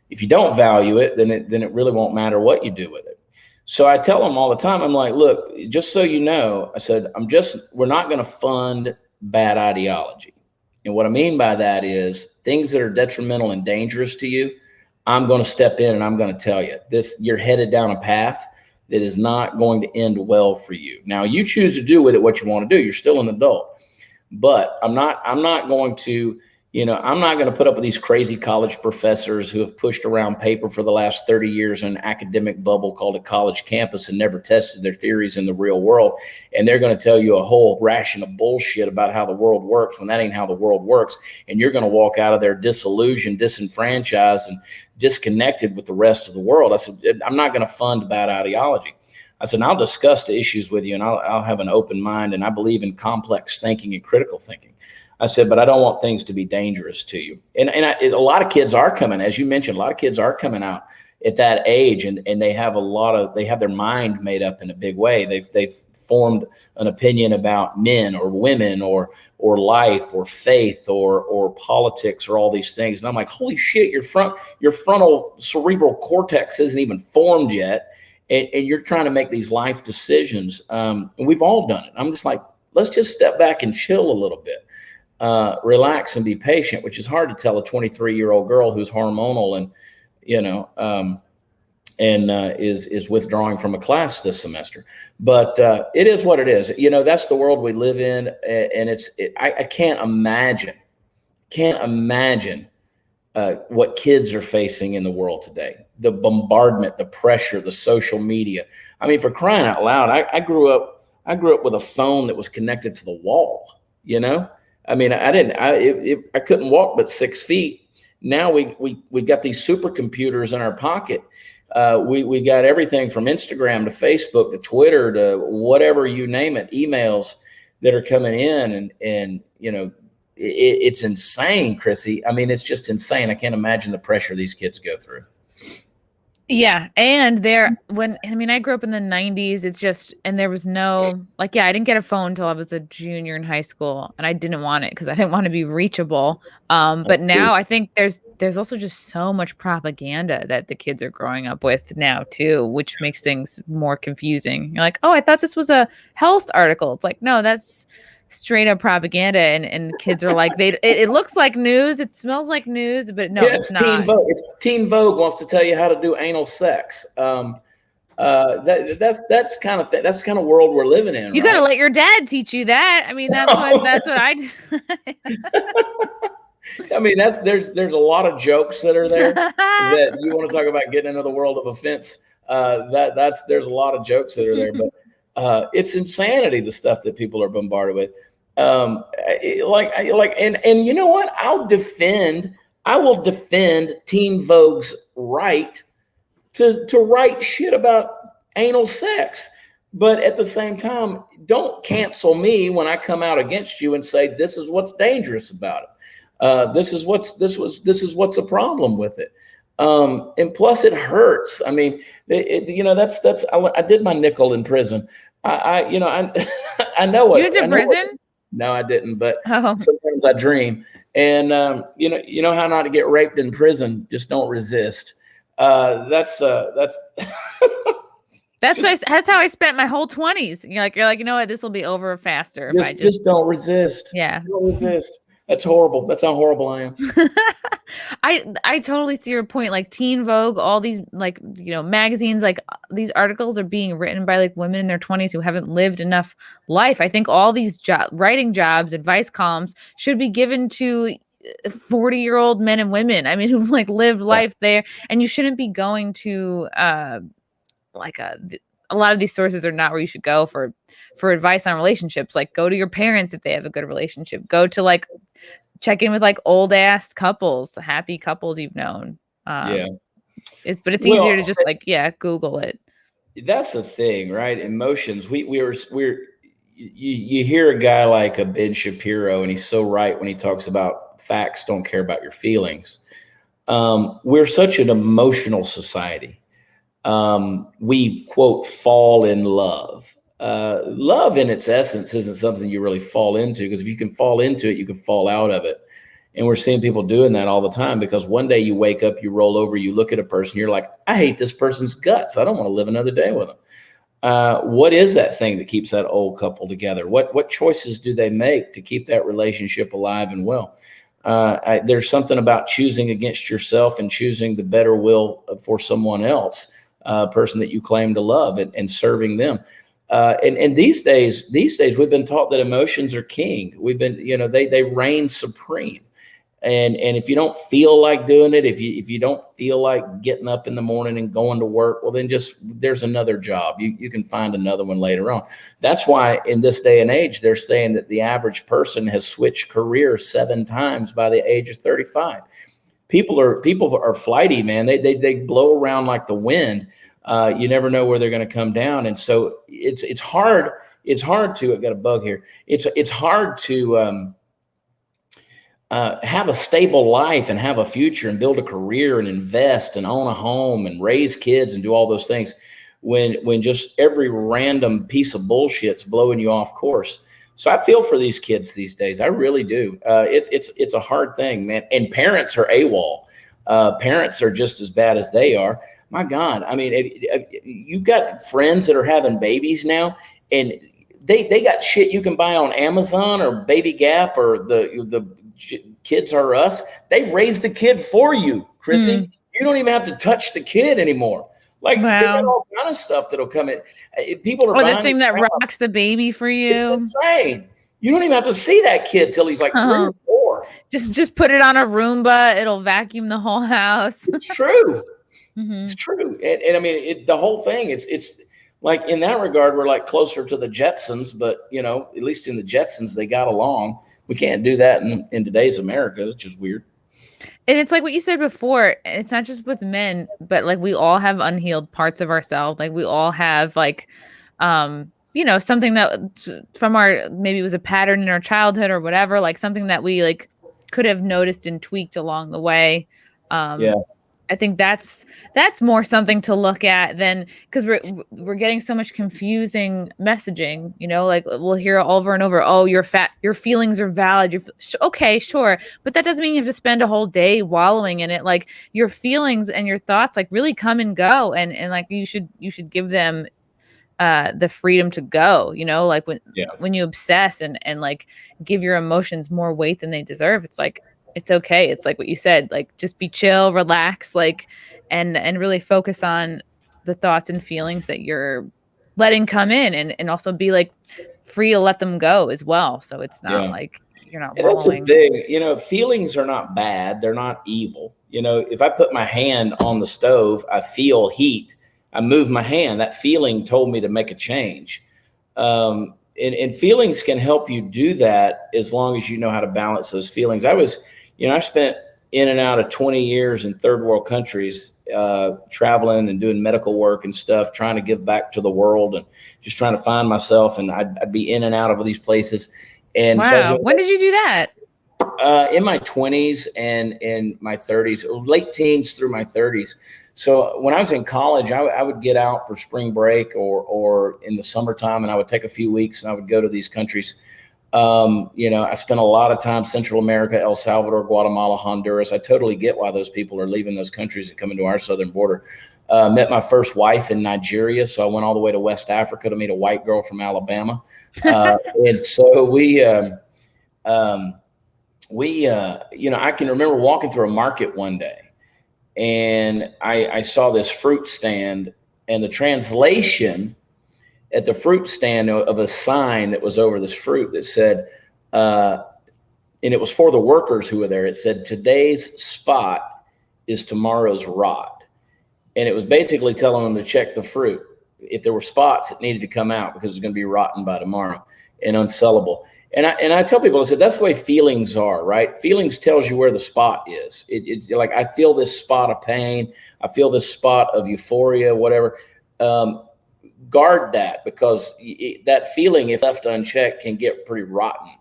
If you don't value it, then it really won't matter what you do with it. So I tell them all the time, I'm like, look, just so you know, I said, we're not going to fund bad ideology. And what I mean by that is things that are detrimental and dangerous to you, I'm going to step in and I'm going to tell you you're headed down a path that is not going to end well for you. Now you choose to do with it what you want to do. You're still an adult, but I'm not going to, I'm not going to put up with these crazy college professors who have pushed around paper for the last 30 years in an academic bubble called a college campus and never tested their theories in the real world. And they're going to tell you a whole ration of bullshit about how the world works, when that ain't how the world works. And you're going to walk out of there disillusioned, disenfranchised, and disconnected with the rest of the world. I said, I'm not going to fund bad ideology. I said, I'll discuss the issues with you, and I'll have an open mind. And I believe in complex thinking and critical thinking. I said, but I don't want things to be dangerous to you. And a lot of kids are coming, as you mentioned, a lot of kids are coming out at that age, and they have they have their mind made up in a big way. They've formed an opinion about men or women or life or faith or politics or all these things. And I'm like, holy shit, your frontal cerebral cortex isn't even formed yet. And you're trying to make these life decisions. And we've all done it. I'm just like, let's just step back and chill a little bit. Relax and be patient, which is hard to tell a 23-year-old girl who's hormonal and, is withdrawing from a class this semester. But it is what it is. That's the world we live in. And I can't imagine what kids are facing in the world today. The bombardment, the pressure, the social media. I mean, for crying out loud, I grew up with a phone that was connected to the wall, I mean, I couldn't walk but 6 feet. Now we got these supercomputers in our pocket. We got everything from Instagram to Facebook to Twitter to whatever you name it, emails that are coming in, and it's insane, Chrissy. I mean, it's just insane. I can't imagine the pressure these kids go through. Yeah. And I grew up in the 90s. It's just, and there was no, I didn't get a phone until I was a junior in high school, and I didn't want it because I didn't want to be reachable. But now I think there's also just so much propaganda that the kids are growing up with now too, which makes things more confusing. You're like, oh, I thought this was a health article. It's like, no, that's straight up propaganda, and kids are like, it looks like news, it smells like news, but no, it's not. Teen Vogue. Teen Vogue wants to tell you how to do anal sex. That's kind of that's the kind of world we're living in, You got to right? let your dad teach you that. I mean, that's what I do. I mean, there's a lot of jokes that are there that you want to talk about getting into the world of offense. There's a lot of jokes that are there, but it's insanity the stuff that people are bombarded with. And you know what? I will defend Teen Vogue's right to write shit about anal sex. But at the same time, don't cancel me when I come out against you and say this is what's dangerous about it. This is what's a problem with it. And plus, it hurts. I mean, I did my nickel in prison. I I know what You went to prison? No, I didn't, but Oh. sometimes I dream. And you know how not to get raped in prison. Just don't resist. That's That's how I spent my whole 20s. You're like, you know what? This will be over faster if I just don't resist. Yeah. Don't resist. That's horrible. That's how horrible I am. I totally see your point. Like Teen Vogue, all these like, magazines, like these articles are being written by like women in their 20s who haven't lived enough life. I think all these writing jobs, advice columns should be given to 40-year-old men and women. I mean, who've like lived life there, and you shouldn't be going to like a lot of these sources are not where you should go for advice on relationships. Like go to your parents if they have a good relationship. Go to like check in with like old ass couples, happy couples you've known. Yeah. But it's easier to just like, Google it. That's the thing, right? Emotions. You hear a guy like a Ben Shapiro, and he's so right when he talks about facts don't care about your feelings. We're such an emotional society. We quote fall in love. Love in its essence isn't something you really fall into, because if you can fall into it, you can fall out of it. And we're seeing people doing that all the time, because one day you wake up, you roll over, you look at a person, you're like, I hate this person's guts. I don't want to live another day with them. What is that thing that keeps that old couple together? What choices do they make to keep that relationship alive and well? There's something about choosing against yourself and choosing the better will for someone else, a person that you claim to love, and serving them. And these days we've been taught that emotions are king. We've been, they reign supreme. And if you don't feel like doing it, if you don't feel like getting up in the morning and going to work, well, then there's another job. You can find another one later on. That's why in this day and age, they're saying that the average person has switched careers 7 times by the age of 35. People are flighty, man. They blow around like the wind. You never know where they're going to come down. And so it's hard. It's hard to, I've got a bug here. It's hard to, have a stable life and have a future and build a career and invest and own a home and raise kids and do all those things when just every random piece of bullshit's blowing you off course. So I feel for these kids these days. I really do. It's a hard thing, man. And parents are AWOL. Parents are just as bad as they are. My God. I mean, you've got friends that are having babies now, and they got shit you can buy on Amazon or Baby Gap or the Kids R Us. They raise the kid for you, Chrissy. You don't even have to touch the kid anymore. Like, they got all kind of stuff that'll come in. People are the thing that rocks the baby for you. It's insane. You don't even have to see that kid till he's like 3 or 4. Just put it on a Roomba. It'll vacuum the whole house. It's true. It's true. And I mean, the whole thing, it's like, in that regard, we're like closer to the Jetsons, but at least in the Jetsons, they got along. We can't do that in today's America, which is weird. And it's like what you said before. It's not just with men, but like we all have unhealed parts of ourselves. Like we all have like, something that from maybe it was a pattern in our childhood or whatever, like something that we like could have noticed and tweaked along the way. I think that's more something to look at than, because we're getting so much confusing messaging, like we'll hear over and over, oh, you're fat, your feelings are valid. Okay, sure. But that doesn't mean you have to spend a whole day wallowing in it. Like your feelings and your thoughts like really come and go. And like you should give them the freedom to go, like when you obsess and like give your emotions more weight than they deserve. It's like, it's okay. It's like what you said, like just be chill, relax, like, and really focus on the thoughts and feelings that you're letting come in, and also be like free to let them go as well. So it's not like you're not and that's the rolling. thing, you know, feelings are not bad. They're not evil. You know, if I put my hand on the stove, I feel heat. I move my hand. That feeling told me to make a change. And feelings can help you do that as long as you know how to balance those feelings. I spent in and out of 20 years in third world countries, traveling and doing medical work and stuff, trying to give back to the world and just trying to find myself. And I'd be in and out of these places. And wow. When did you do that? In my 20s and in my 30s, late teens through my 30s. So when I was in college, I would get out for spring break or in the summertime, and I would take a few weeks and I would go to these countries. I spent a lot of time Central America, El Salvador, Guatemala, Honduras. I totally get why those people are leaving those countries and coming to our southern border. Met my first wife in Nigeria, so I went all the way to West Africa to meet a white girl from Alabama. And so I can remember walking through a market one day, and I saw this fruit stand, and the translation at the fruit stand of a sign that was over this fruit that said, and it was for the workers who were there. It said, "Today's spot is tomorrow's rot." And it was basically telling them to check the fruit. If there were spots, it needed to come out because it's going to be rotten by tomorrow and unsellable. And I tell people, I said, that's the way feelings are, right? Feelings tells you where the spot is. It's like, I feel this spot of pain. I feel this spot of euphoria, whatever. Guard that, because that feeling, if left unchecked, can get pretty rotten.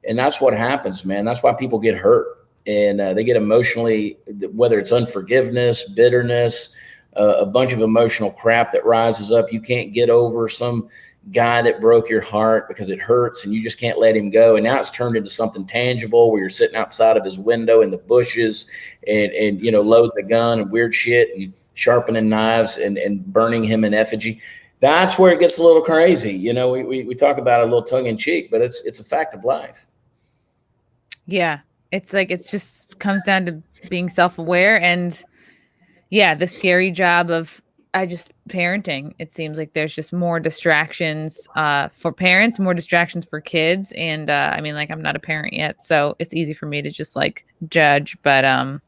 And that's what happens, man. That's why people get hurt. And they get emotionally, whether it's unforgiveness, bitterness, a bunch of emotional crap that rises up. You can't get over some guy that broke your heart because it hurts and you just can't let him go. And now it's turned into something tangible where you're sitting outside of his window in the bushes and loading the gun and weird shit and sharpening knives and burning him in effigy. That's where it gets a little crazy. We talk about it a little tongue in cheek, but it's a fact of life. Yeah. It's like, it's just comes down to being self-aware and the scary job of parenting. It seems like there's just more distractions for parents, more distractions for kids. And I'm not a parent yet, so it's easy for me to just like judge. But I'm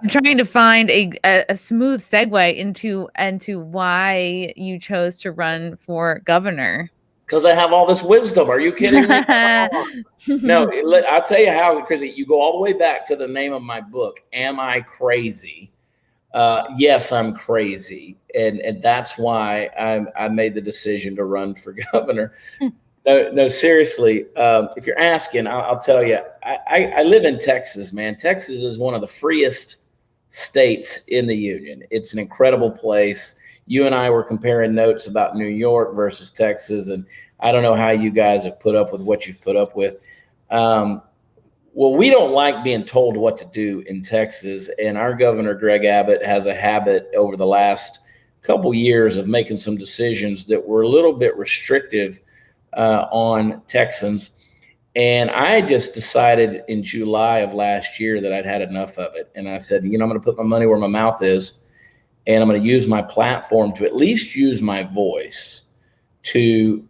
trying to find a smooth segue into why you chose to run for governor. Because I have all this wisdom. Are you kidding me? No, I'll tell you how, Chrissie. You go all the way back to the name of my book, Am I Crazy? Yes, I'm crazy. And that's why I made the decision to run for governor. No, seriously. If you're asking, I'll tell you, I live in Texas, man. Texas is one of the freest states in the union. It's an incredible place. You and I were comparing notes about New York versus Texas. And I don't know how you guys have put up with what you've put up with. Well, we don't like being told what to do in Texas. And our governor, Greg Abbott, has a habit over the last couple years of making some decisions that were a little bit restrictive on Texans. And I just decided in July of last year that I'd had enough of it. And I said, I'm going to put my money where my mouth is. And I'm going to use my platform to at least use my voice to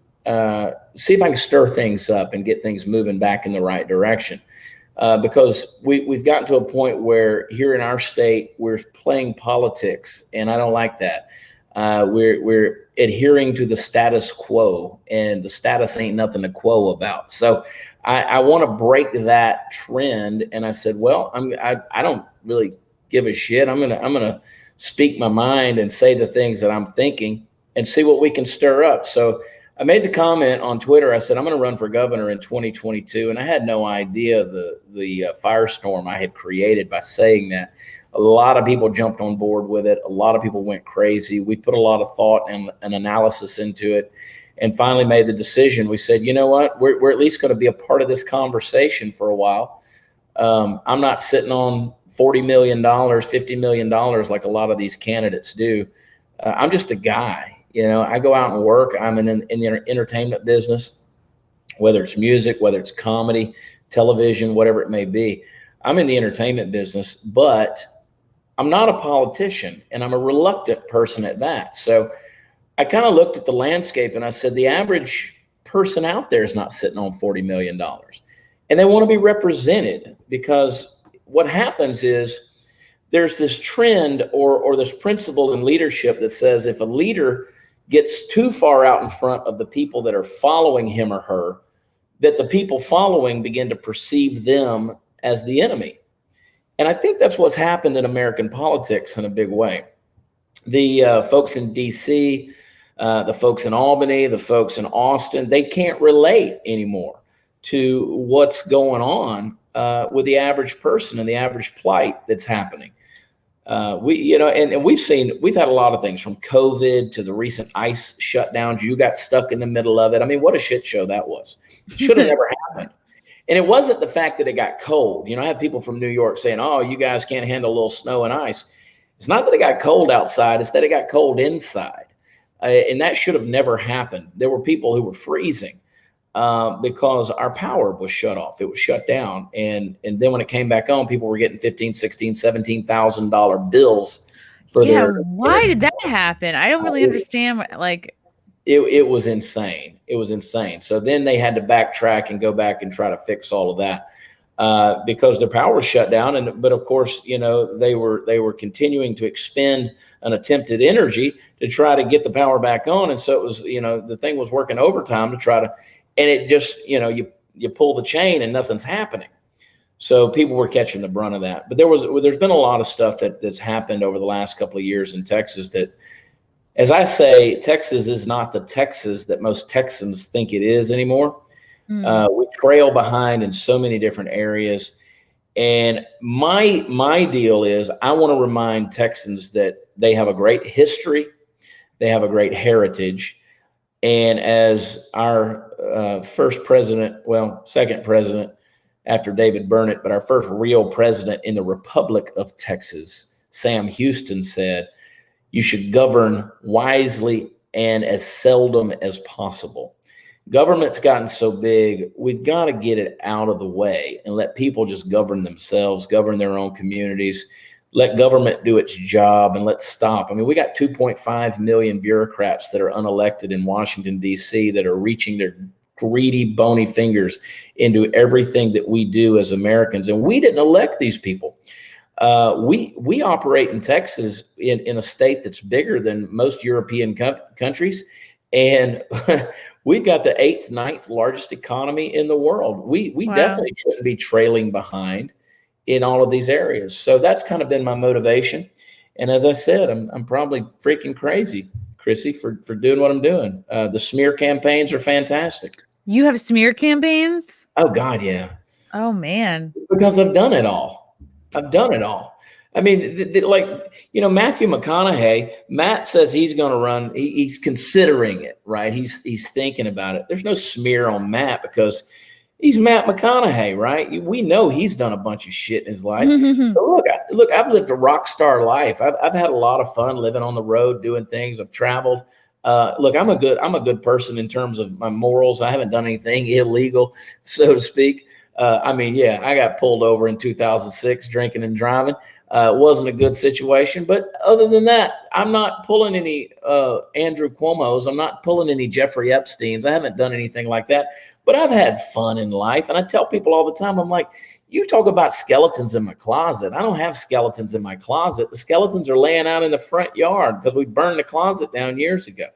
see if I can stir things up and get things moving back in the right direction. Because we've gotten to a point where here in our state, we're playing politics, and I don't like that. We're adhering to the status quo, and the status ain't nothing to quo about. So I want to break that trend. And I said, well, I don't really give a shit. I'm gonna speak my mind and say the things that I'm thinking and see what we can stir up. So I made the comment on Twitter. I said, I'm going to run for governor in 2022. And I had no idea the firestorm I had created by saying that. A lot of people jumped on board with it. A lot of people went crazy. We put a lot of thought and analysis into it and finally made the decision. We said, you know what, we're at least going to be a part of this conversation for a while. I'm not sitting on $40 million, $50 million like a lot of these candidates do. I'm just a guy. I go out and work. I'm in the entertainment business, whether it's music, whether it's comedy, television, whatever it may be. I'm in the entertainment business, but I'm not a politician, and I'm a reluctant person at that. So I kind of looked at the landscape and I said, the average person out there is not sitting on $40 million. And they want to be represented, because what happens is there's this trend or this principle in leadership that says if a leader gets too far out in front of the people that are following him or her, that the people following begin to perceive them as the enemy. And I think that's what's happened in American politics in a big way. The folks in DC, the folks in Albany, the folks in Austin, they can't relate anymore to what's going on with the average person and the average plight that's happening. We've had a lot of things, from COVID to the recent ICE shutdowns. You got stuck in the middle of it. I mean, what a shit show that was. It should have never happened. And it wasn't the fact that it got cold. I have people from New York saying, oh, you guys can't handle a little snow and ice. It's not that it got cold outside, it's that it got cold inside. And that should have never happened. There were people who were freezing because our power was shut off. It was shut down. And then when it came back on, people were getting $15,000, $16,000, $17,000 bills for why did that happen? I don't really understand. It was insane. It was insane. So then they had to backtrack and go back and try to fix all of that because their power was shut down. But of course, they were continuing to expend an attempted energy to try to get the power back on. And so it was, the thing was working overtime to try to, and it just, you pull the chain and nothing's happening. So people were catching the brunt of that. But there's been a lot of stuff that's happened over the last couple of years in Texas that, as I say, Texas is not the Texas that most Texans think it is anymore. We trail behind in so many different areas. And my deal is I want to remind Texans that they have a great history. They have a great heritage. And as our second president after David Burnett, but our first real president in the Republic of Texas, Sam Houston, said, you should govern wisely and as seldom as possible. Government's gotten so big, we've got to get it out of the way and let people just govern themselves, govern their own communities, let government do its job, and let's stop. I mean, we got 2.5 million bureaucrats that are unelected in Washington, D.C. that are reaching their greedy, bony fingers into everything that we do as Americans. And we didn't elect these people. We operate in Texas in a state that's bigger than most European countries. And we've got the 8th, 9th largest economy in the world. We definitely shouldn't be trailing behind in all of these areas. So that's kind of been my motivation. And as I said, I'm probably freaking crazy, Chrissie, for doing what I'm doing. The smear campaigns are fantastic. You have smear campaigns? Oh, God, yeah. Oh, man. Because I've done it all. I've done it all. I mean, Matthew McConaughey, Matt says he's going to run. He's considering it, right? He's thinking about it. There's no smear on Matt because he's Matt McConaughey, right? We know he's done a bunch of shit in his life. Look, I've lived a rock star life. I've had a lot of fun living on the road, doing things. I've traveled. Look, I'm a good person in terms of my morals. I haven't done anything illegal, so to speak. I got pulled over in 2006 drinking and driving. It wasn't a good situation. But other than that, I'm not pulling any Andrew Cuomo's. I'm not pulling any Jeffrey Epstein's. I haven't done anything like that. But I've had fun in life. And I tell people all the time, I'm like, you talk about skeletons in my closet. I don't have skeletons in my closet. The skeletons are laying out in the front yard because we burned the closet down years ago.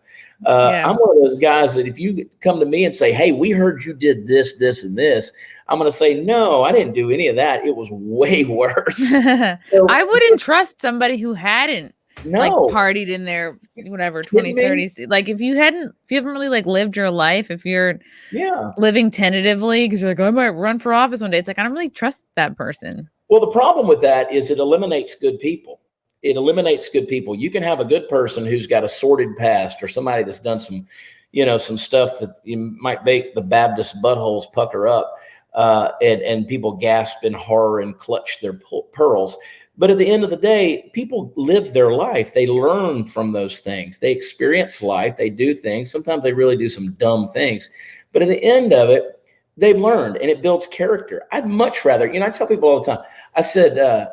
I'm one of those guys that if you come to me and say, hey, we heard you did this, this, and this, I'm going to say, no, I didn't do any of that. It was way worse. So, I wouldn't trust somebody who hadn't partied in their 20s, 30s. Like if you haven't really lived your life, if you're living tentatively because you're like, I might run for office one day. It's like, I don't really trust that person. Well, the problem with that is it eliminates good people. You can have a good person who's got a sordid past or somebody that's done some stuff that you might make the Baptist buttholes pucker up. And people gasp in horror and clutch their pearls. But at the end of the day, people live their life. They learn from those things. They experience life. They do things. Sometimes they really do some dumb things. But at the end of it, they've learned and it builds character. I'd much rather, I tell people all the time, I said,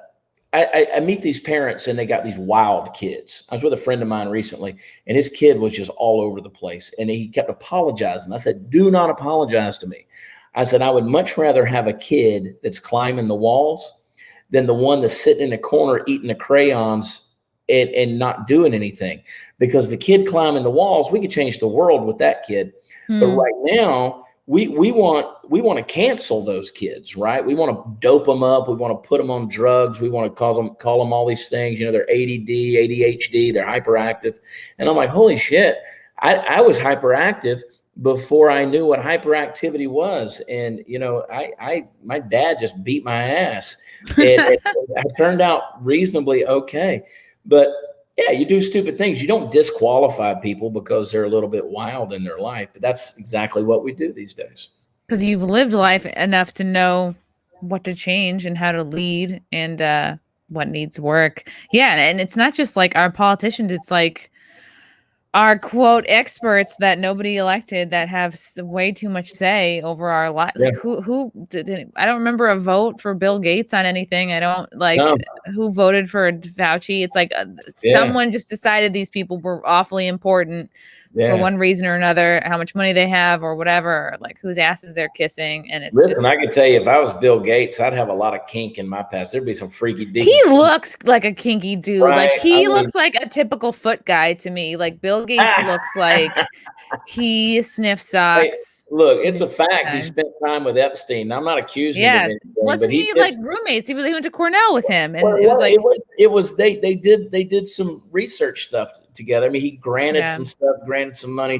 I meet these parents and they got these wild kids. I was with a friend of mine recently and his kid was just all over the place and he kept apologizing. I said, do not apologize to me. I said, I would much rather have a kid that's climbing the walls than the one that's sitting in a corner eating the crayons and not doing anything. Because the kid climbing the walls, we could change the world with that kid. But right now, we want to cancel those kids, right? We want to dope them up. We want to put them on drugs. We want to call them all these things. You know, they're ADD, ADHD, they're hyperactive. And I'm like, holy shit, I was hyperactive before I knew what hyperactivity was. And, you know, my dad just beat my ass. And I turned out reasonably okay. But yeah, you do stupid things. You don't disqualify people because they're a little bit wild in their life. But that's exactly what we do these days. Because you've lived life enough to know what to change and how to lead and what needs work. Yeah, and it's not just like our politicians. It's like our quote experts that nobody elected that have way too much say over our life. Yeah. Like who did I don't remember a vote for Bill Gates on anything. I don't like who voted for Fauci. It's like someone just decided these people were awfully important for one reason or another, how much money they have or whatever, like whose asses they're kissing. And it's Listen, I could tell you if I was Bill Gates, I'd have a lot of kink in my past. There'd be some freaky deeds. He looks like a kinky dude. Right? Like he looks like a typical foot guy to me. Like Bill Gates looks like he sniffs socks. Hey, look, it's a fact. He spent time with Epstein. I'm not accusing him of anything. Wasn't he like roommates? He went to Cornell with him, and they did some research stuff together. I mean, he granted some money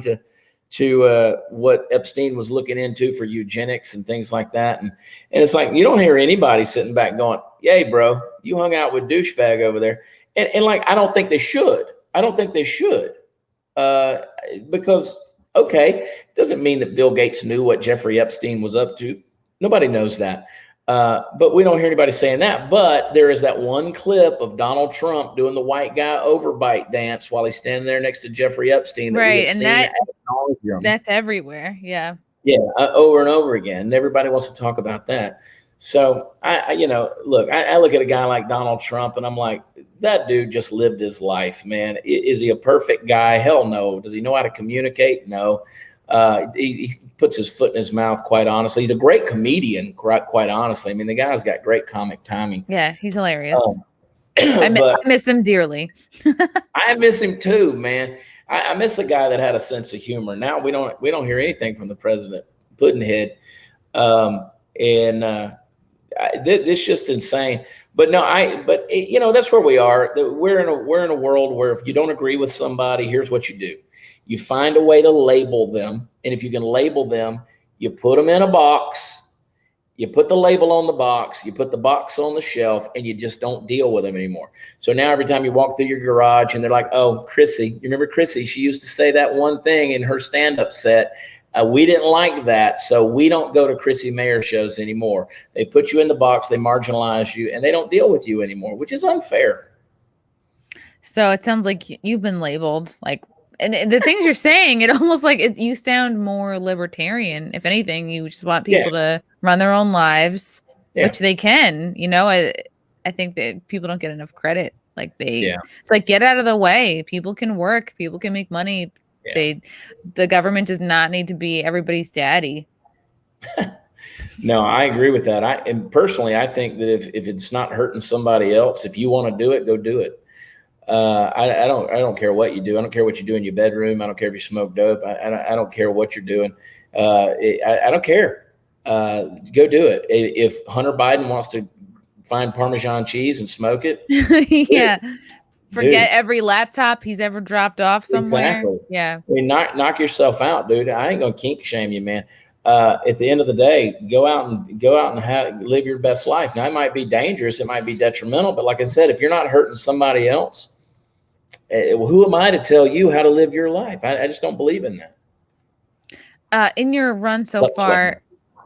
to what Epstein was looking into for eugenics and things like that. And it's like, you don't hear anybody sitting back going, yay, bro, you hung out with douchebag over there. And like, I don't think they should. Because, okay, it doesn't mean that Bill Gates knew what Jeffrey Epstein was up to. Nobody knows that. But we don't hear anybody saying that. But there is that one clip of Donald Trump doing the white guy overbite dance while he's standing there next to Jeffrey Epstein. Right, and that's everywhere. Yeah. Yeah, over and over again. And everybody wants to talk about that. So I look at a guy like Donald Trump and I'm like, that dude just lived his life, man. Is he a perfect guy? Hell no. Does he know how to communicate? No. He puts his foot in his mouth, quite honestly. He's a great comedian, quite honestly. I mean, the guy's got great comic timing. Yeah, he's hilarious. I miss him dearly. I miss him too, man. I miss a guy that had a sense of humor. Now we don't hear anything from the president, Puddinhead. This is just insane. But no, that's where we are. We're in a world where if you don't agree with somebody, here's what you do. You find a way to label them. And if you can label them, you put them in a box, you put the label on the box, you put the box on the shelf, and you just don't deal with them anymore. So now every time you walk through your garage and they're like, oh, Chrissie, you remember Chrissie? She used to say that one thing in her stand-up set. We didn't like that, so we don't go to Chrissie Mayr shows anymore. They put you in the box, they marginalize you, and they don't deal with you anymore, which is unfair. So it sounds like you've been labeled like, and the things you're saying, it almost like you sound more libertarian. If anything, you just want people to run their own lives, which they can. I think that people don't get enough credit. Like it's like, get out of the way. People can work. People can make money. Yeah. The government does not need to be everybody's daddy. No, I agree with that. And personally, I think that if it's not hurting somebody else, if you want to do it, go do it. I don't care what you do. I don't care what you do in your bedroom. I don't care if you smoke dope. I don't care what you're doing. I don't care. Go do it. If Hunter Biden wants to find Parmesan cheese and smoke it. Yeah. Forget every laptop he's ever dropped off somewhere. Exactly. Yeah. I mean, knock yourself out, dude. I ain't gonna kink shame you, man. At the end of the day, go out and live your best life. Now, it might be dangerous, it might be detrimental, but like I said, if you're not hurting somebody else, who am I to tell you how to live your life? I just don't believe in that. In your run so far,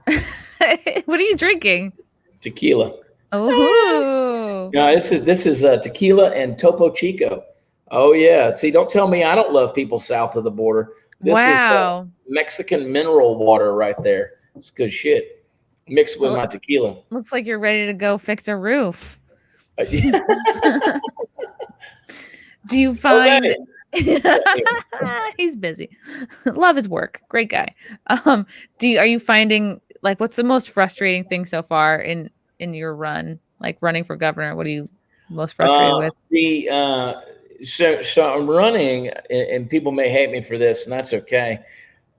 what are you drinking? Tequila. Oh, no, this is tequila and Topo Chico. Oh yeah. See, don't tell me I don't love people south of the border. This is Mexican mineral water right there. It's good shit. Mixed with my tequila. Looks like you're ready to go fix a roof. Do you find he's busy? Love his work. Great guy. Are you finding, like, what's the most frustrating thing so far in your run, like running for governor? What are you most frustrated with? So I'm running, and people may hate me for this, and that's okay.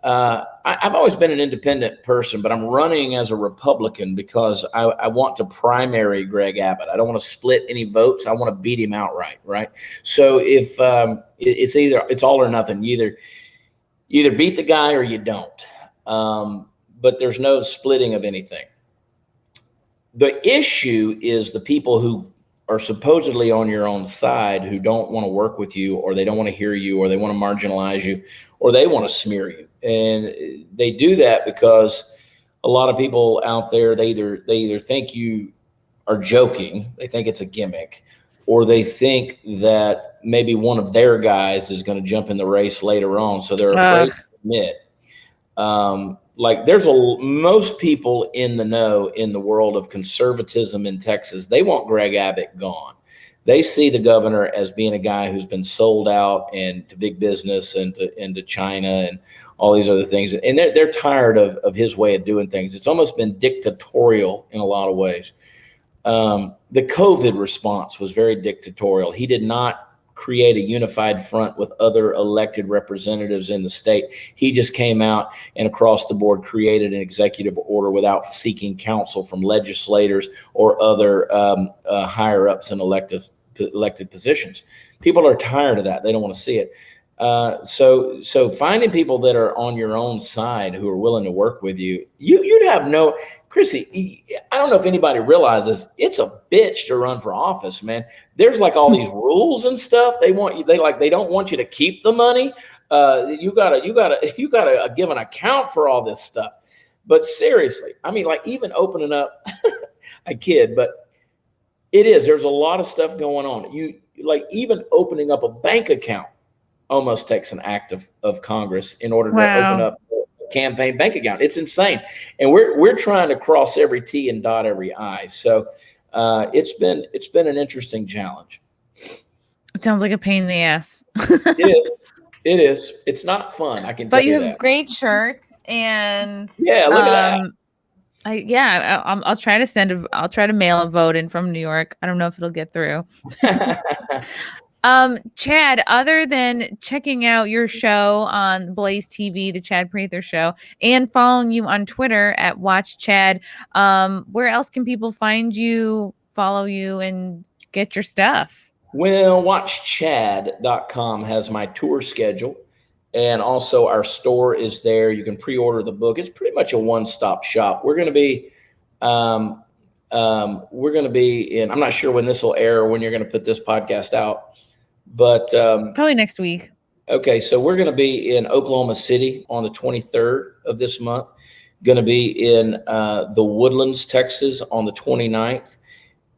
I've always been an independent person, but I'm running as a Republican because I want to primary Greg Abbott. I don't want to split any votes. I want to beat him outright, right? So if it's all or nothing. You either beat the guy or you don't. But there's no splitting of anything. The issue is the people who are supposedly on your own side who don't want to work with you, or they don't want to hear you, or they want to marginalize you, or they want to smear you. And they do that because a lot of people out there, they either think you are joking, they think it's a gimmick, or they think that maybe one of their guys is going to jump in the race later on. So they're afraid to admit. Like most people in the know in the world of conservatism in Texas, they want Greg Abbott gone. They see the governor as being a guy who's been sold out and to big business and to China and all these other things. And they're tired of his way of doing things. It's almost been dictatorial in a lot of ways. The COVID response was very dictatorial. He did not create a unified front with other elected representatives in the state. He just came out and across the board created an executive order without seeking counsel from legislators or other higher ups in elected positions. People are tired of that. They don't want to see it. So finding people that are on your own side who are willing to work with you, you'd have no, Chrissie, I don't know if anybody realizes it's a bitch to run for office, man. There's like all these rules and stuff. They don't want you to keep the money. You gotta give an account for all this stuff. But seriously, I mean, like even opening up, I kid, but there's a lot of stuff going on. Even opening up a bank account almost takes an act of Congress in order to open up a campaign bank account. It's insane. And we're trying to cross every T and dot every I. So it's been an interesting challenge. It sounds like a pain in the ass. It is. It's not fun. I can tell you that. But you have great shirts and yeah, look at that. I'll try to mail a vote in from New York. I don't know if it'll get through. Chad, other than checking out your show on Blaze TV, the Chad Prather Show, and following you on Twitter at Watch Chad, where else can people find you, follow you, and get your stuff? Well, watchchad.com has my tour schedule, and also our store is there. You can pre-order the book. It's pretty much a one-stop shop. We're going to be in, I'm not sure when this will air or when you're going to put this podcast out, but probably next week. Okay, so we're going to be in Oklahoma City on the 23rd of this month. Going to be in the Woodlands, Texas on the 29th,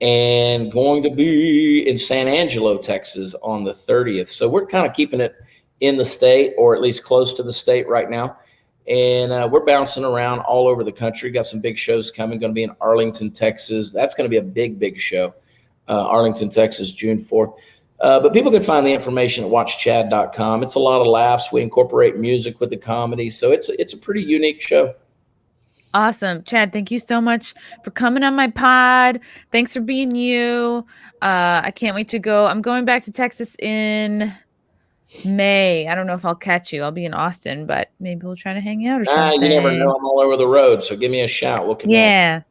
and going to be in San Angelo, Texas on the 30th. So we're kind of keeping it in the state, or at least close to the state right now. And we're bouncing around all over the country. Got some big shows coming. Going to be in Arlington, Texas. That's going to be a big show. Arlington, Texas, June 4th. But people can find the information at watchchad.com. It's a lot of laughs. We incorporate music with the comedy. So it's a pretty unique show. Awesome. Chad, thank you so much for coming on my pod. Thanks for being you. I can't wait to go. I'm going back to Texas in May. I don't know if I'll catch you. I'll be in Austin, but maybe we'll try to hang out or something. You never know. I'm all over the road. So give me a shout. We'll connect. Yeah.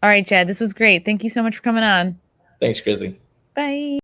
All right, Chad. This was great. Thank you so much for coming on. Thanks, Chrissie. Bye.